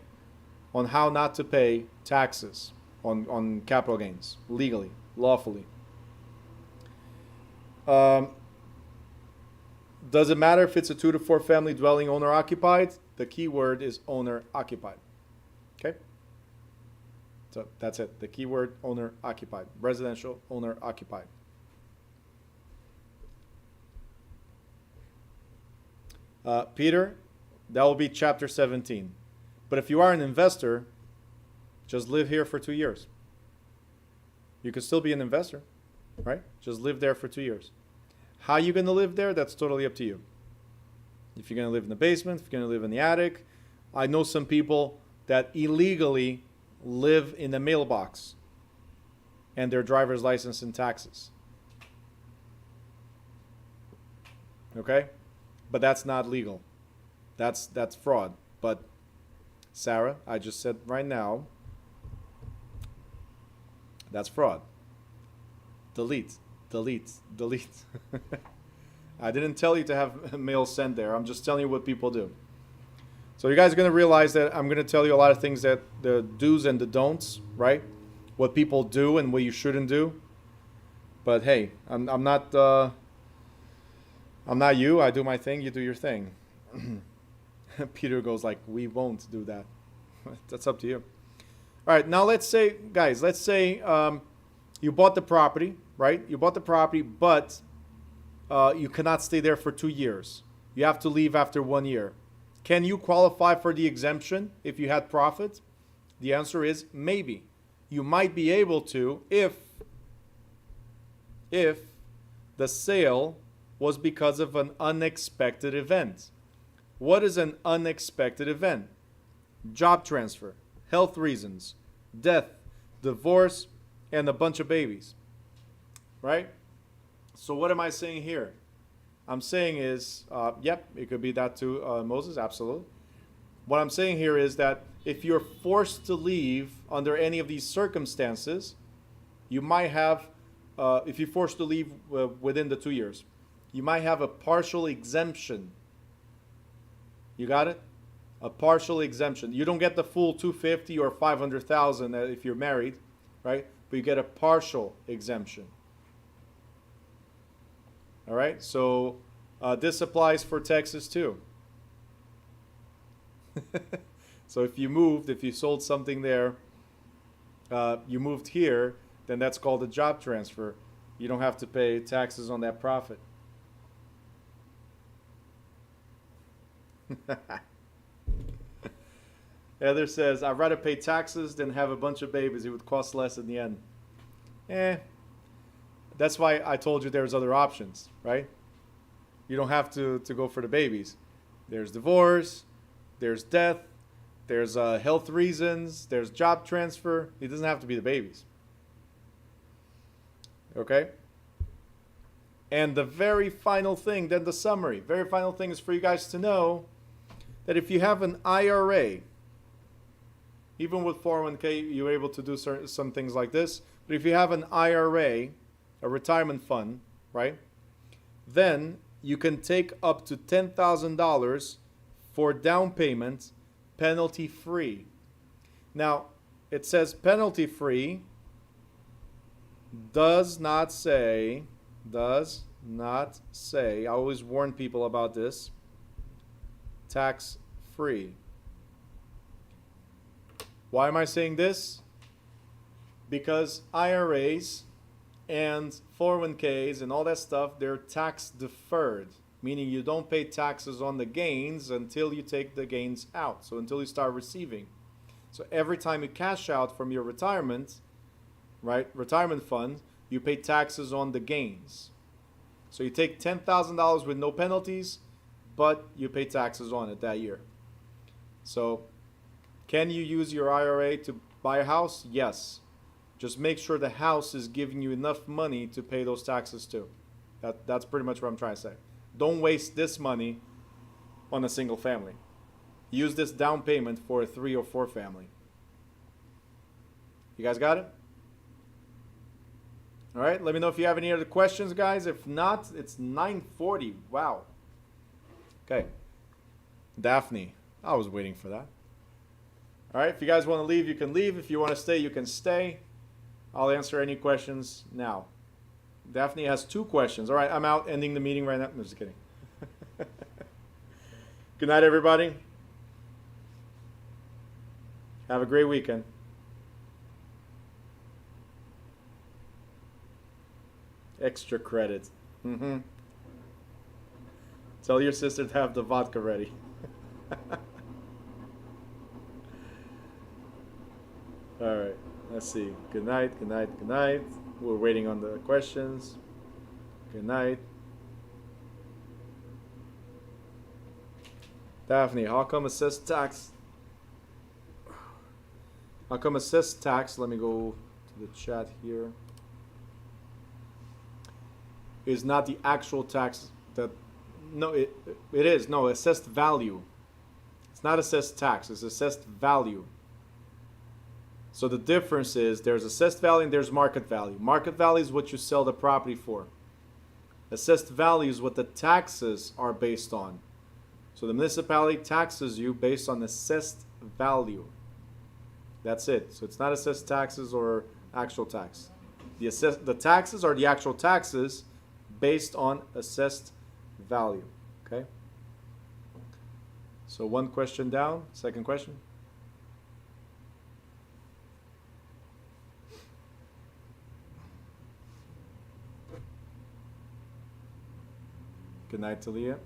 on how not to pay taxes on capital gains legally, lawfully. Does it matter if it's a 2 to 4 family dwelling owner occupied? The key word is owner occupied. Okay? So that's it. The key word owner occupied. Residential owner occupied. Peter, that will be chapter 17. But if you are an investor, just live here for 2 years. You could still be an investor, right? Just live there for 2 years. How you going to live there? That's totally up to you. If you're going to live in the basement, if you're going to live in the attic. I know some people that illegally live in a mailbox and their driver's license and taxes. Okay? But that's not legal. That's fraud. But Sarah, I just said right now, that's fraud. Delete. I didn't tell you to have mail sent there. I'm just telling you what people do. So you guys are going to realize that I'm going to tell you a lot of things, that the do's and the don'ts, right? What people do and what you shouldn't do. But hey, I'm not you. I do my thing. You do your thing. Peter goes like, we won't do that. That's up to you. All right. Now let's say, guys, you bought the property, right? You bought the property, but you cannot stay there for 2 years. You have to leave after 1 year. Can you qualify for the exemption if you had profit? The answer is maybe. You might be able to if the sale was because of an unexpected event. What is an unexpected event? Job transfer, health reasons, death, divorce, and a bunch of babies. Right? So what am I saying here? I'm saying is, yep, it could be that too, Moses, absolutely. What I'm saying here is that if you're forced to leave under any of these circumstances, you might have, if you're forced to leave within the 2 years, you might have a partial exemption. You got it? A partial exemption. You don't get the full 250 or 500,000 if you're married, right? But you get a partial exemption. All right, so this applies for Texas too. So if you sold something there, you moved here, then that's called a job transfer. You don't have to pay taxes on that profit. Heather says, I'd rather pay taxes than have a bunch of babies. It would cost less in the end. That's why I told you there's other options, right? You don't have to go for the babies. There's divorce, there's death, there's health reasons, there's job transfer. It doesn't have to be the babies. Okay? And the very final thing, then the summary. Very final thing is for you guys to know that if you have an IRA, even with 401k, you're able to do some things like this. But if you have an IRA, a retirement fund, right? Then you can take up to $10,000 for down payment, penalty free. Now, it says penalty free, does not say, I always warn people about this, tax free. Why am I saying this? Because IRAs and 401ks and all that stuff, they're tax deferred, meaning you don't pay taxes on the gains until you take the gains out, so until you start receiving. So every time you cash out from your retirement, right, retirement fund, you pay taxes on the gains. So you take $10,000 with no penalties, but you pay taxes on it that year. So can you use your IRA to buy a house? Yes. Just make sure the house is giving you enough money to pay those taxes too. That's pretty much what I'm trying to say. Don't waste this money on a single family. Use this down payment for a 3 or 4 family. You guys got it? All right, let me know if you have any other questions, guys. If not, it's 9:40. Wow. Okay. Daphne, I was waiting for that. All right, if you guys want to leave, you can leave. If you want to stay, you can stay. I'll answer any questions now. Daphne has 2 questions. All right, I'm out, ending the meeting right now. No, just kidding. Good night, everybody. Have a great weekend. Extra credit. Tell your sister to have the vodka ready. All right, let's see. Good night, good night, good night. We're waiting on the questions. Good night. Daphne, how come assessed tax? How come assessed tax? Let me go to the chat here. Is not the actual tax that. No, it is. No, assessed value. It's not assessed tax, it's assessed value. So the difference is there's assessed value and there's market value. Market value is what you sell the property for. Assessed value is what the taxes are based on. So the municipality taxes you based on assessed value. That's it. So it's not assessed taxes or actual tax. The taxes are the actual taxes based on assessed value. Okay? So one question down. Second question. Good night, Talia.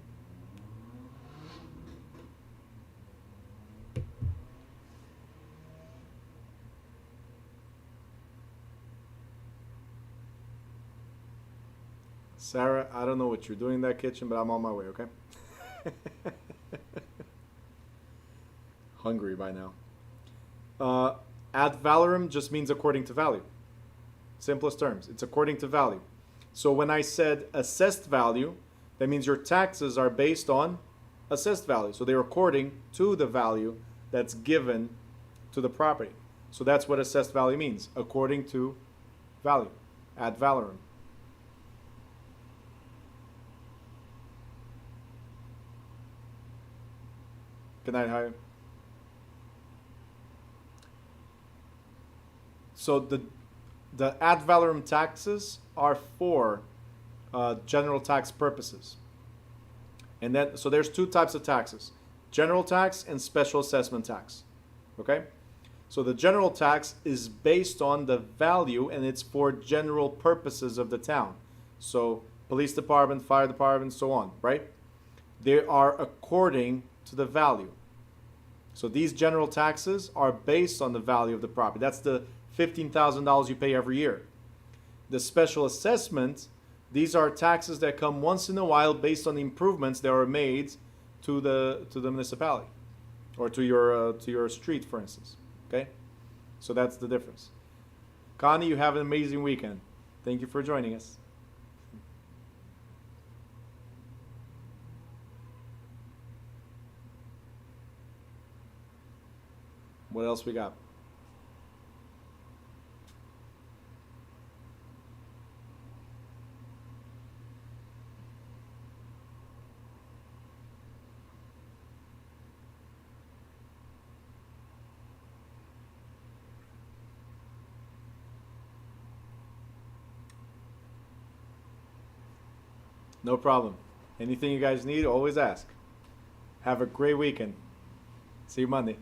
Sarah, I don't know what you're doing in that kitchen, but I'm on my way, okay? Hungry by now. Ad valorem just means according to value. Simplest terms. It's according to value. So when I said assessed value, that means your taxes are based on assessed value. So they're according to the value that's given to the property. So that's what assessed value means, according to value. Ad valorem. Good night, Hayat. So the ad valorem taxes are for general tax purposes. And then, so there's two types of taxes: general tax and special assessment tax. Okay? So the general tax is based on the value and it's for general purposes of the town. So police department, fire department, so on, right? They are according to the value. So these general taxes are based on the value of the property. That's the $15,000 you pay every year. The special assessment, these are taxes that come once in a while based on the improvements that are made to the municipality or to your street, for instance. Okay? So that's the difference. Connie, you have an amazing weekend. Thank you for joining us. What else we got? No problem. Anything you guys need, always ask. Have a great weekend. See you Monday.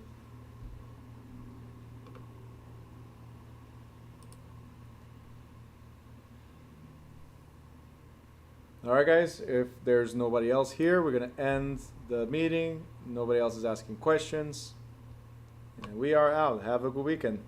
Alright guys, if there's nobody else here, we're going to end the meeting. Nobody else is asking questions. And we are out. Have a good weekend.